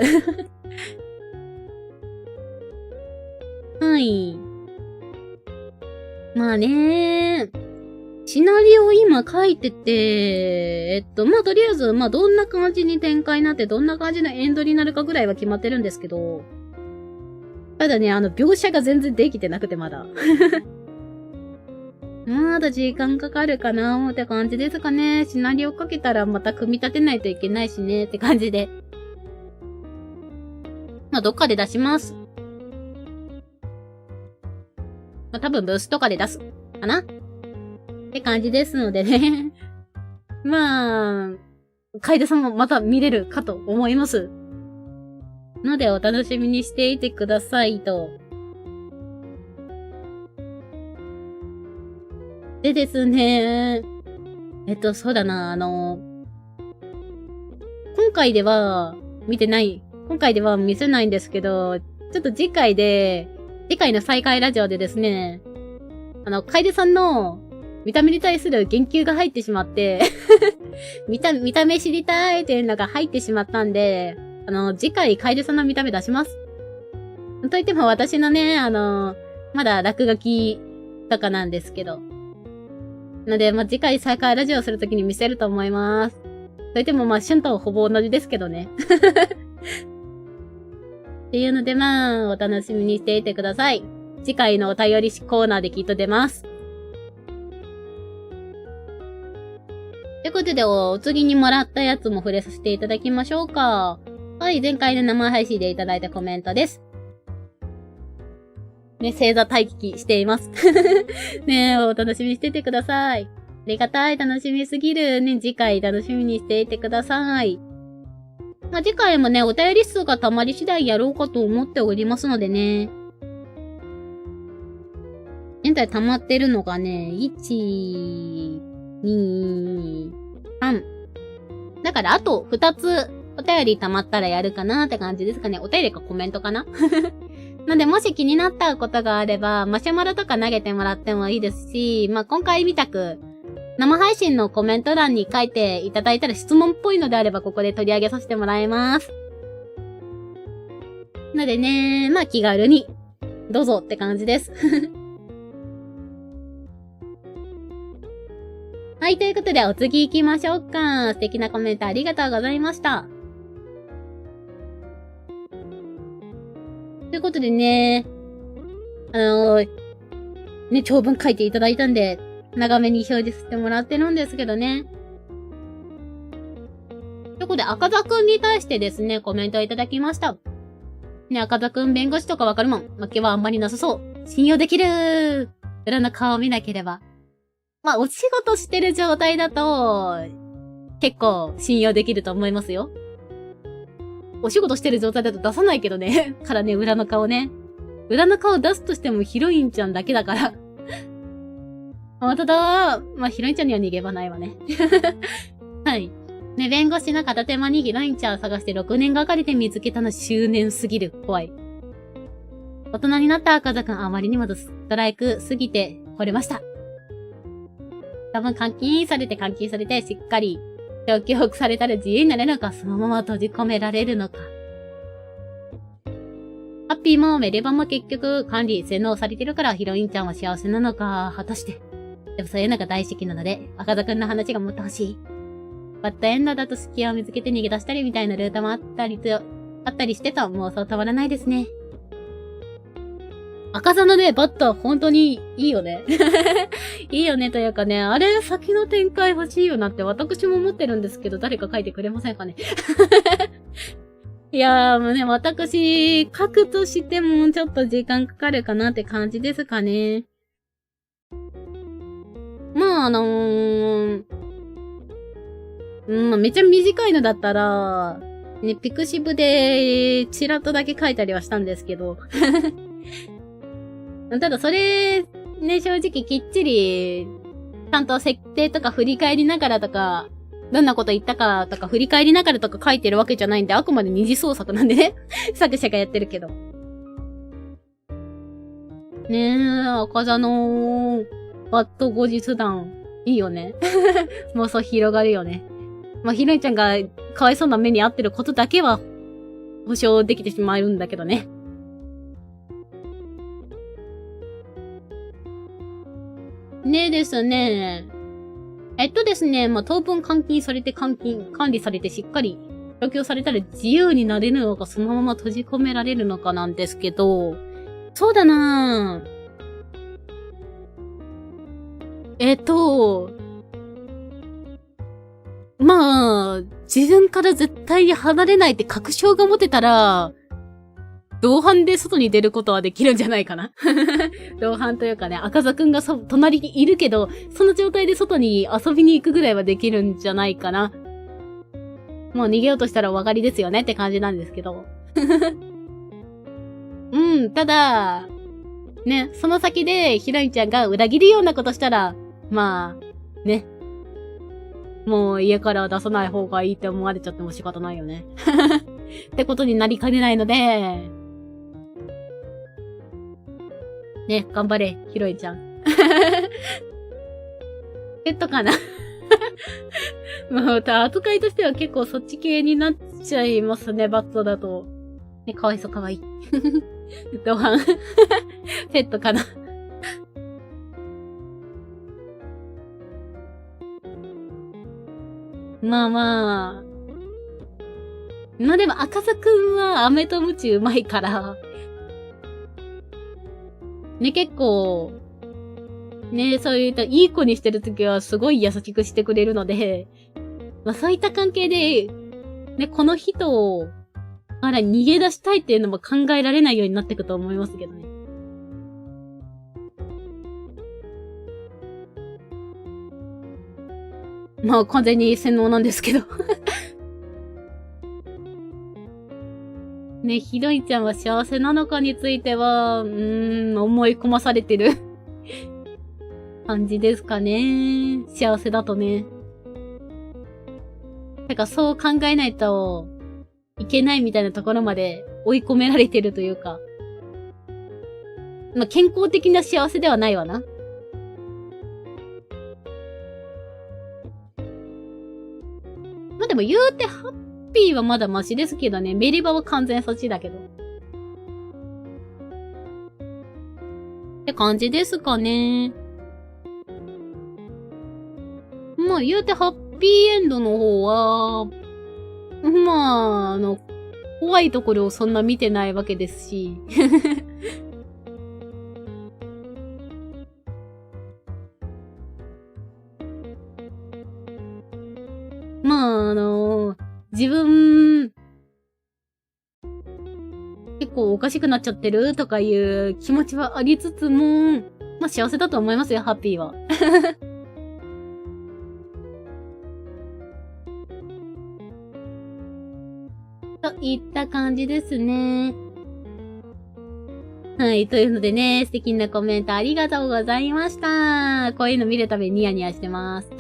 はい。まあねシナリオ今書いてて、まあとりあえず、まあどんな感じに展開になって、どんな感じのエンドになるかぐらいは決まってるんですけど、ただね、描写が全然できてなくてまだ。まだ時間かかるかなって感じですかね。シナリオ書けたらまた組み立てないといけないしねって感じで。まあどっかで出します。まあ多分ブースとかで出す。かなって感じですのでね。まあ、楓さんもまた見れるかと思います。のでお楽しみにしていてくださいと。でですね、そうだな、今回では見せないんですけど、ちょっと次回の再開ラジオでですね、楓さんの見た目に対する言及が入ってしまって見た目知りたいっていうのが入ってしまったんで、次回楓さんの見た目出します。といっても私のね、まだ落書きとかなんですけど。ので、まあ、次回再開ラジオするときに見せると思います。といってもまあ、シュンとほぼ同じですけどね。っていうのでまあ、お楽しみにしていてください。次回のお便りコーナーできっと出ます。ということで、お次にもらったやつも触れさせていただきましょうか。はい、前回の生配信でいただいたコメントです。ね、星座待機しています。ね、お楽しみにしててください。ありがたい、楽しみすぎる。ね、次回楽しみにしていてください。まあ、次回もね、お便り数が溜まり次第やろうかと思っておりますのでね。現在溜まってるのがね、1、2、3。だからあと2つお便り溜まったらやるかなって感じですかね。お便りかコメントかななんでもし気になったことがあれば、マシュマロとか投げてもらってもいいですし、まあ、今回みたく、生配信のコメント欄に書いていただいたら質問っぽいのであればここで取り上げさせてもらいます。のでね、まあ気軽に、どうぞって感じです。はい、ということでお次行きましょうか。素敵なコメントありがとうございました。ということでね、長文書いていただいたんで、長めに表示させてもらってるんですけどね。ということで、赤座くんに対してですね、コメントをいただきました。ね、赤座くん弁護士とかわかるもん。負けはあんまりなさそう。信用できる。裏の顔を見なければ。まあ、お仕事してる状態だと、結構信用できると思いますよ。お仕事してる状態だと出さないけどね。からね、裏の顔ね。裏の顔出すとしてもヒロインちゃんだけだから。ただ、まあ、ヒロインちゃんには逃げ場ないわね。はい。ね、弁護士の片手間にヒロインちゃんを探して6年がかりで見つけたの執念すぎる。怖い。大人になった赤座くんあまりにもストライクすぎて惚れました。多分監禁されてしっかり消去服されたら自由になれるのか、そのまま閉じ込められるのか。ハッピーもメレバも結局管理洗脳されてるからヒロインちゃんは幸せなのか、果たして。でもそういうのが大好きなので、赤座くんの話がもっと欲しい。バッドエンドだと隙を見つけて逃げ出したりみたいなルートもあったりしてた妄想たまらないですね。赤座のね、バッドは本当にいいよね。いいよねというかね、あれ先の展開欲しいよなって私も思ってるんですけど、誰か書いてくれませんかね。いやーもうね、私、書くとしてもちょっと時間かかるかなって感じですかね。まあめっちゃ短いのだったら、ね、ピクシブでチラッとだけ書いたりはしたんですけど。ただそれ、ね、正直きっちり、ちゃんと設定とか振り返りながらとか、どんなこと言ったかとか振り返りながらとか書いてるわけじゃないんで、あくまで二次創作なんでね。作者がやってるけど。ねえ、赤座のバッド後日談、いいよね。妄想広がるよね。まあ、ひろいちゃんがかわいそうな目に遭ってることだけは保証できてしまうんだけどね。ねえですね。ですね、まあ、当分監禁されて管理されてしっかり調教されたら自由になれるのか、そのまま閉じ込められるのかなんですけど、そうだなぁ。まあ、自分から絶対に離れないって確証が持てたら、同伴で外に出ることはできるんじゃないかな。同伴というかね、赤座くんが隣にいるけど、その状態で外に遊びに行くぐらいはできるんじゃないかな。もう逃げようとしたらお分かりですよねって感じなんですけど。うん、ただ、ね、その先でヒロインちゃんが裏切るようなことしたら、まあ、ね。もう家から出さない方がいいって思われちゃっても仕方ないよね。ってことになりかねないので、ね、頑張れ、ヒロインちゃん。ペットかなまあ、扱いとしては結構そっち系になっちゃいますね、バットだと。ね、かわいそうかわいい。同伴。ペットかな。まあまあ。まあでも赤座くんは飴とムチうまいから。ね、結構、ね、そういったいい子にしてるときはすごい優しくしてくれるので、まあそういった関係で、ね、この人から逃げ出したいっていうのも考えられないようになっていくと思いますけどね。まあ完全に洗脳なんですけど。ね、ヒロインちゃんは幸せなのかについては、思い込まされてる感じですかね。幸せだとね。てかそう考えないといけないみたいなところまで追い込められてるというか。まあ、健康的な幸せではないわな。まあ、でも言うてハッピーはまだマシですけどね。メリバは完全そっちだけど。って感じですかね。まあ言うてハッピーエンドの方は、まあ、怖いところをそんな見てないわけですし。まあ、自分、結構おかしくなっちゃってるとかいう気持ちはありつつも、まあ幸せだと思いますよ、ハッピーは。といった感じですね。はい。というのでね、素敵なコメントありがとうございました。こういうの見るたびにニヤニヤしてます。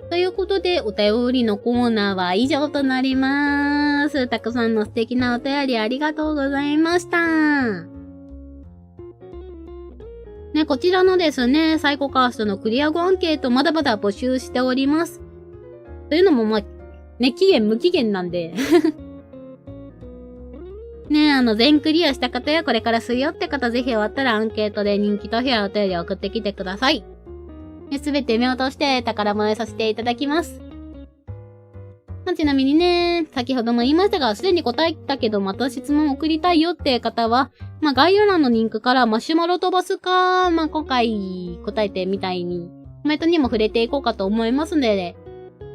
ということで、お便りのコーナーは以上となります。たくさんの素敵なお便りありがとうございました。ね、こちらのですね、サイコカーストのクリア後アンケートまだまだ募集しております。というのも、まあ、ね、期限無期限なんで。ね、全クリアした方やこれからするよって方ぜひ終わったらアンケートで人気投票やお便りを送ってきてください。すべて目を通して宝物させていただきます。ちなみにね、先ほども言いましたが、すでに答えたけどまた質問送りたいよって方は、まあ、概要欄のリンクからマシュマロ飛ばすか、まあ、今回答えてみたいに、コメントにも触れていこうかと思いますので、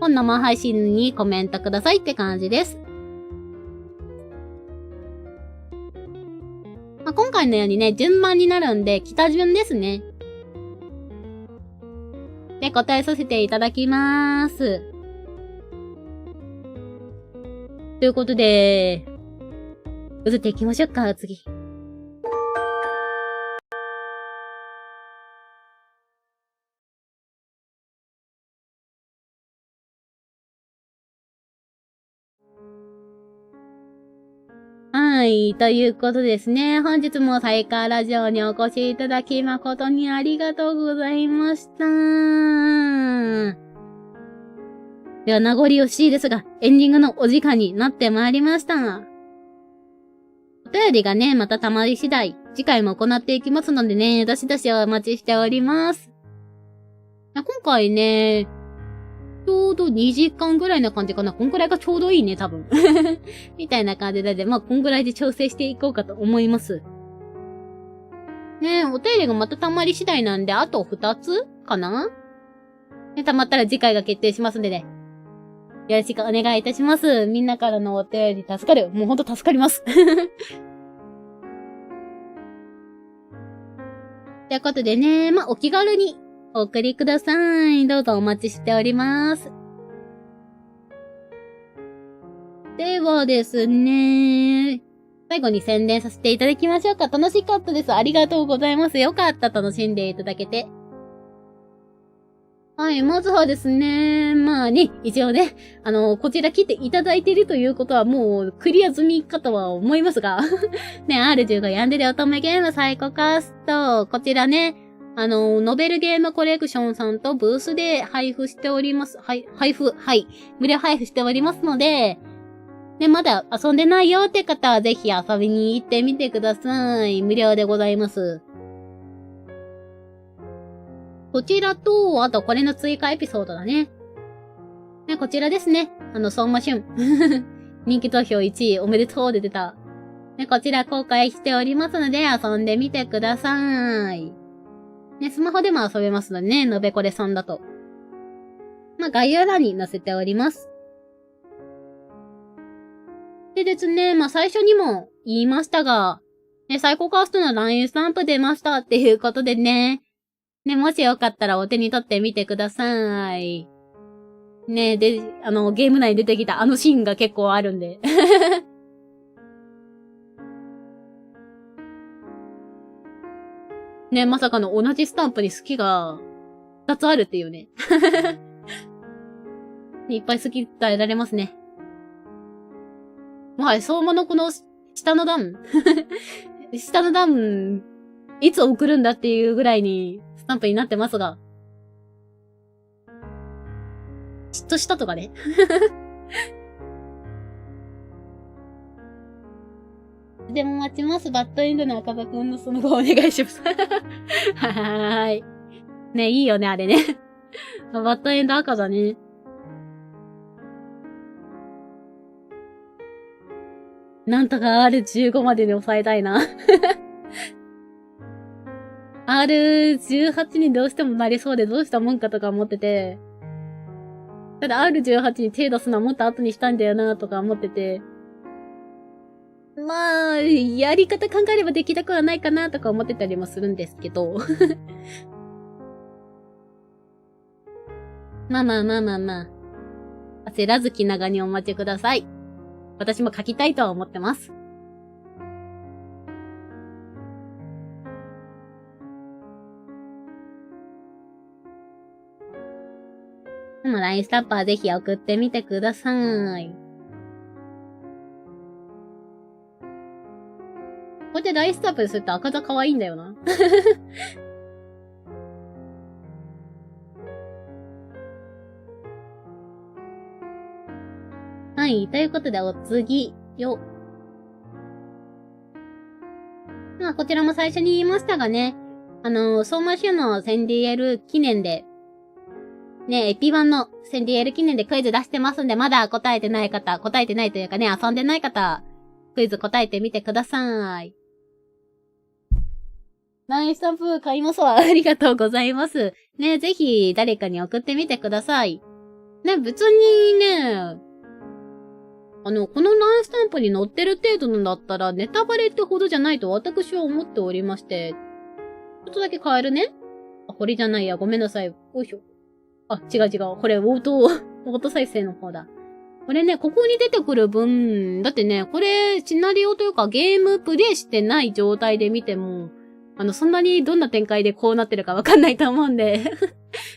本生配信にコメントくださいって感じです。まあ、今回のようにね、順番になるんで、北順ですね。で、答えさせていただきます。ということで、移っていきましょうか、次。い。ということですね。本日もサイカーラジオにお越しいただき誠にありがとうございました。では、名残惜しいですが、エンディングのお時間になってまいりました。お便りがね、また溜まり次第、次回も行っていきますのでね、どしどしお待ちしております。今回ね、ちょうど2時間ぐらいな感じかな。こんくらいがちょうどいいね、多分。みたいな感じで、まあ、こんぐらいで調整していこうかと思います。ねお便りがまた溜まり次第なんで、あと2つかなね、溜まったら次回が決定しますんでね。よろしくお願いいたします。みんなからのお便り助かる。もうほんと助かります。ということでね、まあ、お気軽にお送りください。どうぞお待ちしております。ではですね、最後に宣伝させていただきましょうか。楽しかったです。ありがとうございます。よかった。楽しんでいただけて。はい、まずはですね、まあね、一応ね、こちら来ていただいているということはもうクリア済みかとは思いますが、ね、R15 ヤンデレ乙女ゲームサイコカスト、こちらね、ノベルゲームコレクションさんとブースで配布しております。はい、無料配布しておりますので、ね、まだ遊んでないよって方はぜひ遊びに行ってみてください。無料でございます。こちらと、あとこれの追加エピソードだね。ね、こちらですね。相馬俊。人気投票1位おめでとうで出た。ね、こちら公開しておりますので遊んでみてください。ね、スマホでも遊べますのでね、のべこれさんだと。まあ、概要欄に載せております。でですね、まあ、最初にも言いましたが、ね、サイコカーストの LINE スタンプ出ましたっていうことでね、もしよかったらお手に取ってみてください。ね、で、ゲーム内に出てきたシーンが結構あるんで。ね、まさかの同じスタンプに好きが2つあるっていうね。いっぱい好き伝えられますね。はい、相馬のこの下の段下の段、いつ送るんだっていうぐらいにスタンプになってますが。嫉妬したとかね。でも待ちます。バッドエンドの赤座くんのその後お願いします。はーい。ね、いいよね、あれね。バッドエンド赤座ね。なんとか R15 までで抑えたいな。R18 にどうしてもなりそうでどうしたもんかとか思ってて。ただ R18 に手出すのはもっと後にしたんだよなとか思ってて。まあ、やり方考えればできたくはないかなとか思ってたりもするんですけど。まあ。焦らず気長にお待ちください。私も書きたいとは思ってます。でも LINE スタンプはぜひ送ってみてください。こうやって LINE スタンプすると赤座可愛いんだよな。はい、ということでお次よ。まあこちらも最初に言いましたがね、相馬市の1000DL 記念で、ね、エピ版の 1000DL 記念でクイズ出してますんで、まだ答えてない方、答えてないというかね、遊んでない方、クイズ答えてみてください。LINE スタンプ買いますわ。ありがとうございます。ね、ぜひ誰かに送ってみてください。ね、別にね、この LINE スタンプに載ってる程度なんだったら、ネタバレってほどじゃないと私は思っておりまして、ちょっとだけ変えるね。あ、これじゃないや。ごめんなさい。よいしょ。あ、違う。これ、オート再生の方だ。これね、ここに出てくる分、だってね、これ、シナリオというかゲームプレイしてない状態で見ても、そんなにどんな展開でこうなってるかわかんないと思うんで、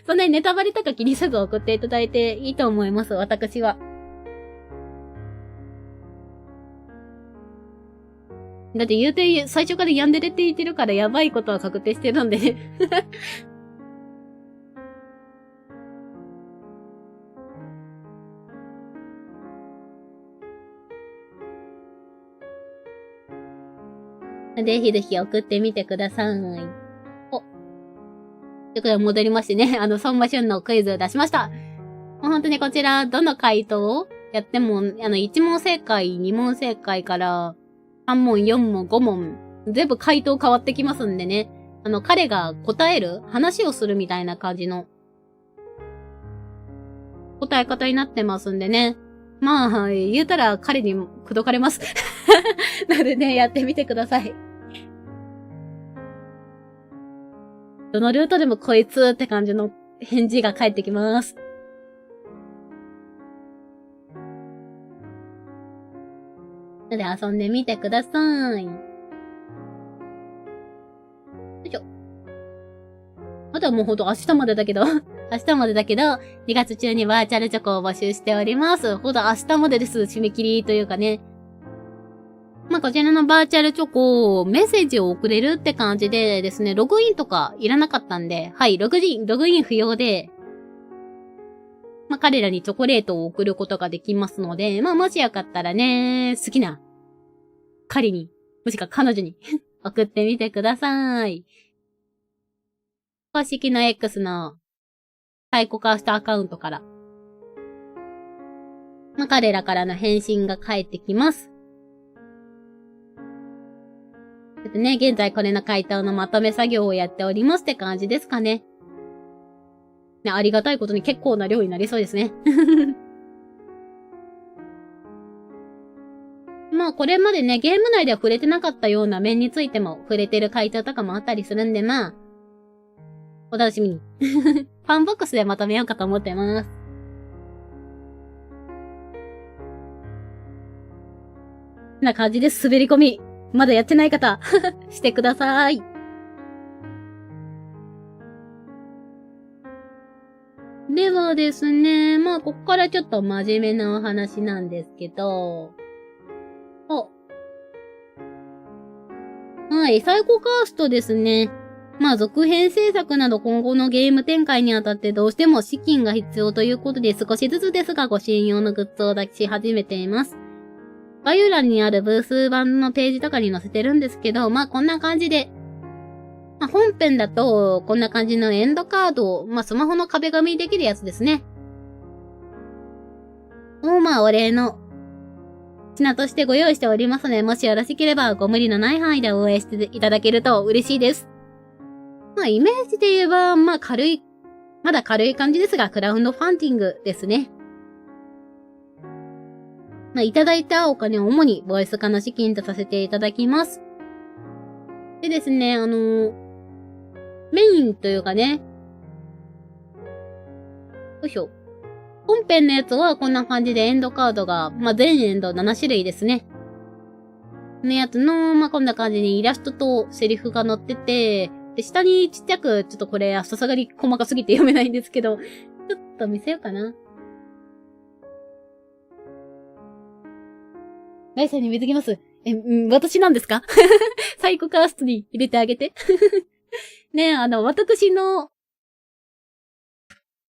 そんなにネタバレとか気にせず送っていただいていいと思います、私は。だって言うて、最初からヤンデレって言ってるからやばいことは確定してるんでね。ぜひぜひ送ってみてください。お。ということで戻りましてね、孫馬春のクイズを出しました。本当にこちら、どの回答をやっても、1問正解、2問正解から、3問、4問、5問、全部回答変わってきますんでね。彼が答える、話をするみたいな感じの、答え方になってますんでね。まあ、言うたら彼に口説かれます。なのでね、やってみてください。どのルートでもこいつって感じの返事が返ってきます。ので遊んでみてください。よいしょ。あとはもうほんと明日までだけど、2月中にバーチャルチョコを募集しております。ほんと明日までです。締め切りというかね。まあ、こちらのバーチャルチョコ、メッセージを送れるって感じでですね、ログインとかいらなかったんで、はい、ログイン不要で、まあ、彼らにチョコレートを送ることができますので、まあ、もしよかったらね、好きな、彼に、もしくは彼女に送ってみてください。公式の X のサイコカーストアカウントから、まあ、彼らからの返信が返ってきます。ね、現在これの回答のまとめ作業をやっておりますって感じですかね。ね、ありがたいことに結構な量になりそうですね。まあこれまでね、ゲーム内では触れてなかったような面についても触れてる回答とかもあったりするんで、まあ、お楽しみに。ファンボックスでまとめようかと思ってます。な感じです。滑り込み。まだやってない方、してください。ではですね、まあ、ここからちょっと真面目なお話なんですけど、はい、サイコカーストですね。まあ、続編制作など今後のゲーム展開にあたってどうしても資金が必要ということで少しずつですがご支援用のグッズを出し始めています。概要欄にあるブース版のページとかに載せてるんですけど、まあこんな感じで、まあ本編だとこんな感じのエンドカードを、まあスマホの壁紙にできるやつですね。まあお礼の品としてご用意しておりますので、もしよろしければご無理のない範囲で応援していただけると嬉しいです。まあイメージで言えば、まだ軽い感じですが、クラウドファンディングですね。まあ、いただいたお金を主にボイス化の資金とさせていただきます。でですね、メインというかね、よいしょ。本編のやつはこんな感じでエンドカードが、まあ、全エンド7種類ですね。のやつの、まあ、こんな感じにイラストとセリフが載ってて、で、下にちっちゃく、ちょっとこれ、さすがに細かすぎて読めないんですけど、ちょっと見せようかな。ライさんに見つけます。私なんですかサイコカーストに入れてあげて。ね、私の、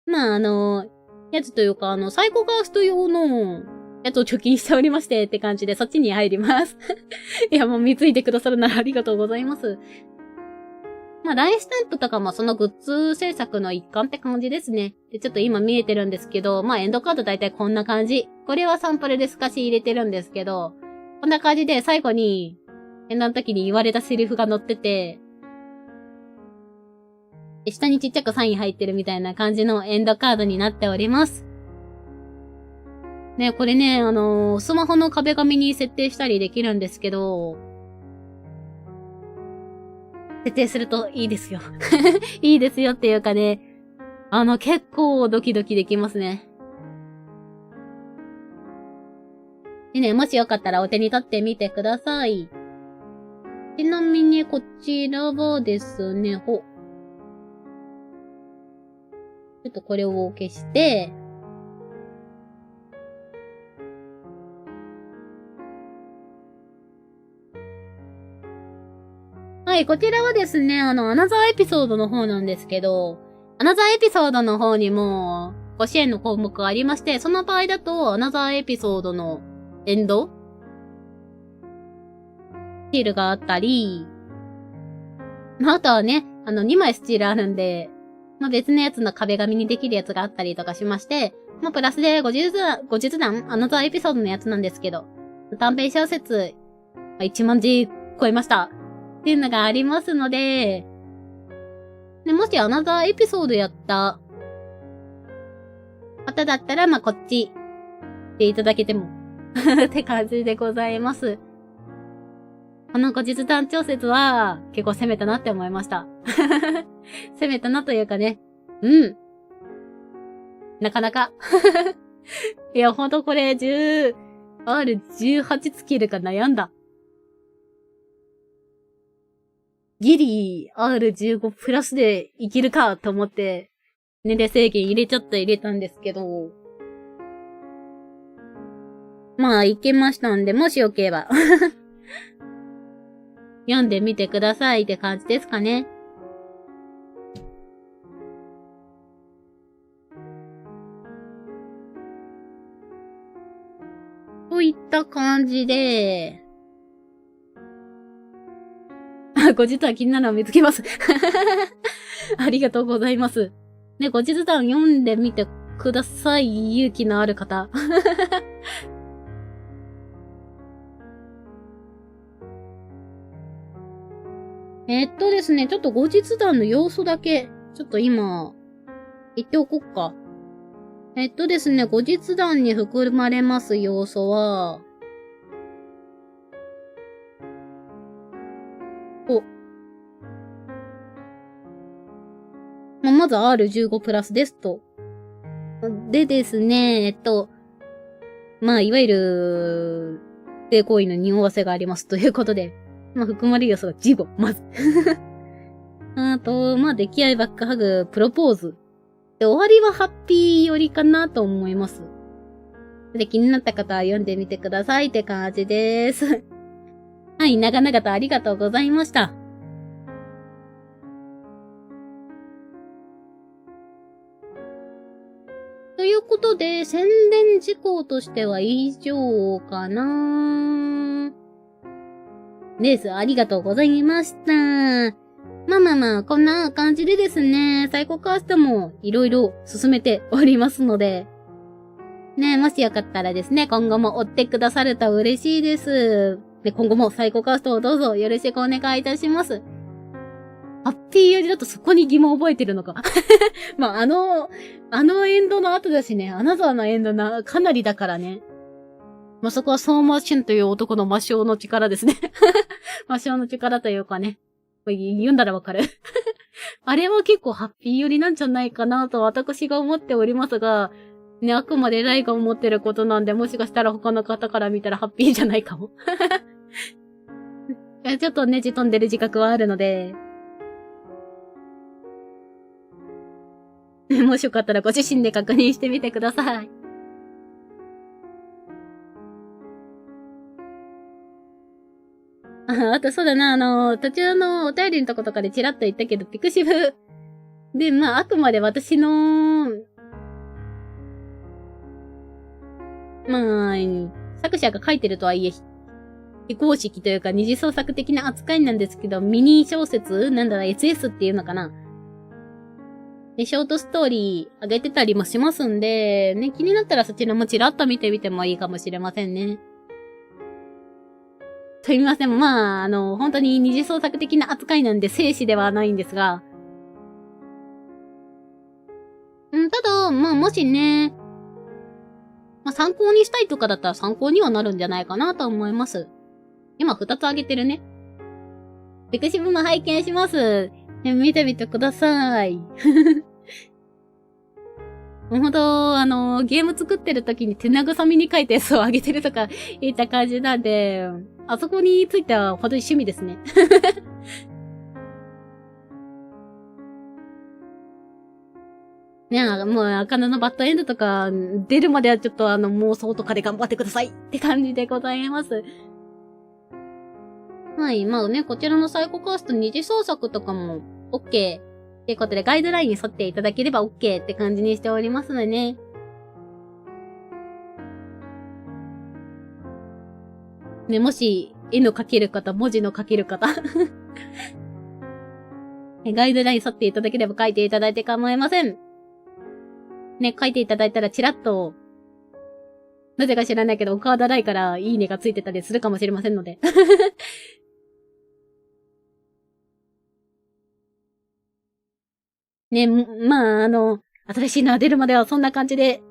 まあ、やつというか、サイコカースト用のやつを貯金しておりましてって感じで、そっちに入ります。いや、もう見ついてくださるならありがとうございます。まあ、ラインスタンプとかもそのグッズ制作の一環って感じですね。で、ちょっと今見えてるんですけど、まあ、エンドカードだいたいこんな感じ。これはサンプルで透かし入れてるんですけど、こんな感じで最後に、演談の時に言われたセリフが載ってて、下にちっちゃくサイン入ってるみたいな感じのエンドカードになっております。ね、これね、スマホの壁紙に設定したりできるんですけど、設定するといいですよ。いいですよっていうかね、結構ドキドキできますね。でね、もしよかったらお手に取ってみてください。ちなみにこちらはですね、ちょっとこれを消して、はい、こちらはですね、アナザーエピソードの方なんですけど、アナザーエピソードの方にも、ご支援の項目がありまして、その場合だと、アナザーエピソードのエンドスチールがあったり、あとはね、2枚スチールあるんで、別のやつの壁紙にできるやつがあったりとかしまして、プラスで50段、アナザーエピソードのやつなんですけど、短編小説、1万字超えました。っていうのがありますので、もしアナザーエピソードやった方だったら、こっちでいただけてもって感じでございます。後日談調節は結構攻めたなって思いました。攻めたなというかね。なかなか。いや、ほんとこれR18 スキルか悩んだ。ギリ R15 プラスでいけるかと思って、年齢制限入れたんですけど。いけましたんで、もしよければ。読んでみてくださいって感じですかね。といった感じで、後日談気になるのを見つけます。ありがとうございます。ね、後日談読んでみてください。勇気のある方。ですね、ちょっと後日談の要素だけ、ちょっと今、言っておこっか。ですね、後日談に含まれます要素は、まず R15 プラスですと。でですね、いわゆる、性行為の匂わせがありますということで、含まれる要素が15、まず。あと、出来合いバックハグ、プロポーズ。で、終わりはハッピー寄りかなと思います。で、気になった方は読んでみてくださいって感じです。はい、長々とありがとうございました。ということで、宣伝事項としては以上かなです。ありがとうございました。こんな感じでですね、サイコカーストもいろいろ進めておりますので、ね、もしよかったらですね、今後も追ってくださると嬉しいです。で、今後もサイコカーストをどうぞよろしくお願いいたします。ハッピー寄りだとそこに疑問を覚えてるのか。あのエンドの後だしね、アナザーのエンドかなりだからね。そこは相馬俊という男の魔性の力ですね。魔性の力というかね。言うんだらわかる。あれは結構ハッピー寄りなんじゃないかなと私が思っておりますが、ね、あくまでライが思ってることなんで、もしかしたら他の方から見たらハッピーじゃないかも。ちょっとねじ飛んでる自覚はあるので、もしよかったらご自身で確認してみてください。あとそうだな、途中のお便りのとことかでチラッと言ったけど、ピクシブで、あくまで私の、作者が書いてるとはいえ、非公式というか二次創作的な扱いなんですけど、ミニ小説SS っていうのかな。で、ショートストーリー上げてたりもしますんで、ね、気になったらそちらもチラッと見てみてもいいかもしれませんね。すみません。本当に二次創作的な扱いなんで生死ではないんですが。ただ、もしね、参考にしたいとかだったら参考にはなるんじゃないかなと思います。今2つあげてるね。ピクシブも拝見します。見てみてください。ほんと、ゲーム作ってる時に手慰みに書いたやつをあげてるとか言った感じなんで、あそこについてはほんとに趣味ですね。ね、もう、茜のバッドエンドとか、出るまではちょっと妄想とかで頑張ってくださいって感じでございます。はい。まあね、こちらのサイコカースト二次創作とかも OK。ということで、ガイドラインに沿っていただければ OK って感じにしておりますのでね。ね、もし、絵の描ける方、文字の描ける方。ガイドライン沿っていただければ書いていただいて構いません。ね、書いていただいたらチラッと、なぜか知らないけど、お顔だらいからいいねがついてたりするかもしれませんので。ね、まあ、新しいのが出るまではそんな感じで、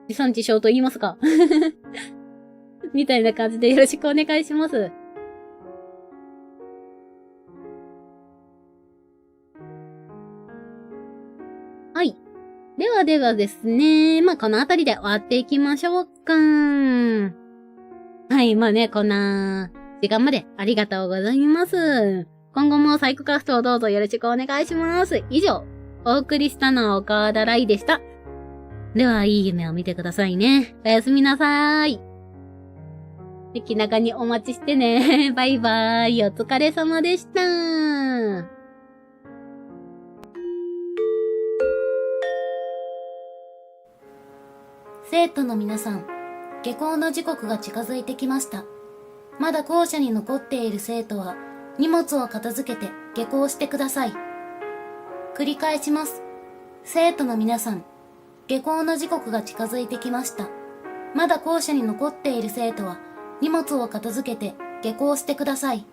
地産地消と言いますか。みたいな感じでよろしくお願いします。はい。ではではですね、まあ、このあたりで終わっていきましょうか。はい、まあね、こんな時間までありがとうございます。今後もサイコカフトをどうぞよろしくお願いします。以上、お送りしたのは岡田ライでした。では、いい夢を見てくださいね。おやすみなさーい。で、気長にお待ちしてね。バイバーイ。お疲れ様でした。生徒の皆さん、下校の時刻が近づいてきました。まだ校舎に残っている生徒は、荷物を片付けて下校してください。繰り返します。生徒の皆さん、下校の時刻が近づいてきました。まだ校舎に残っている生徒は、荷物を片付けて下校してください。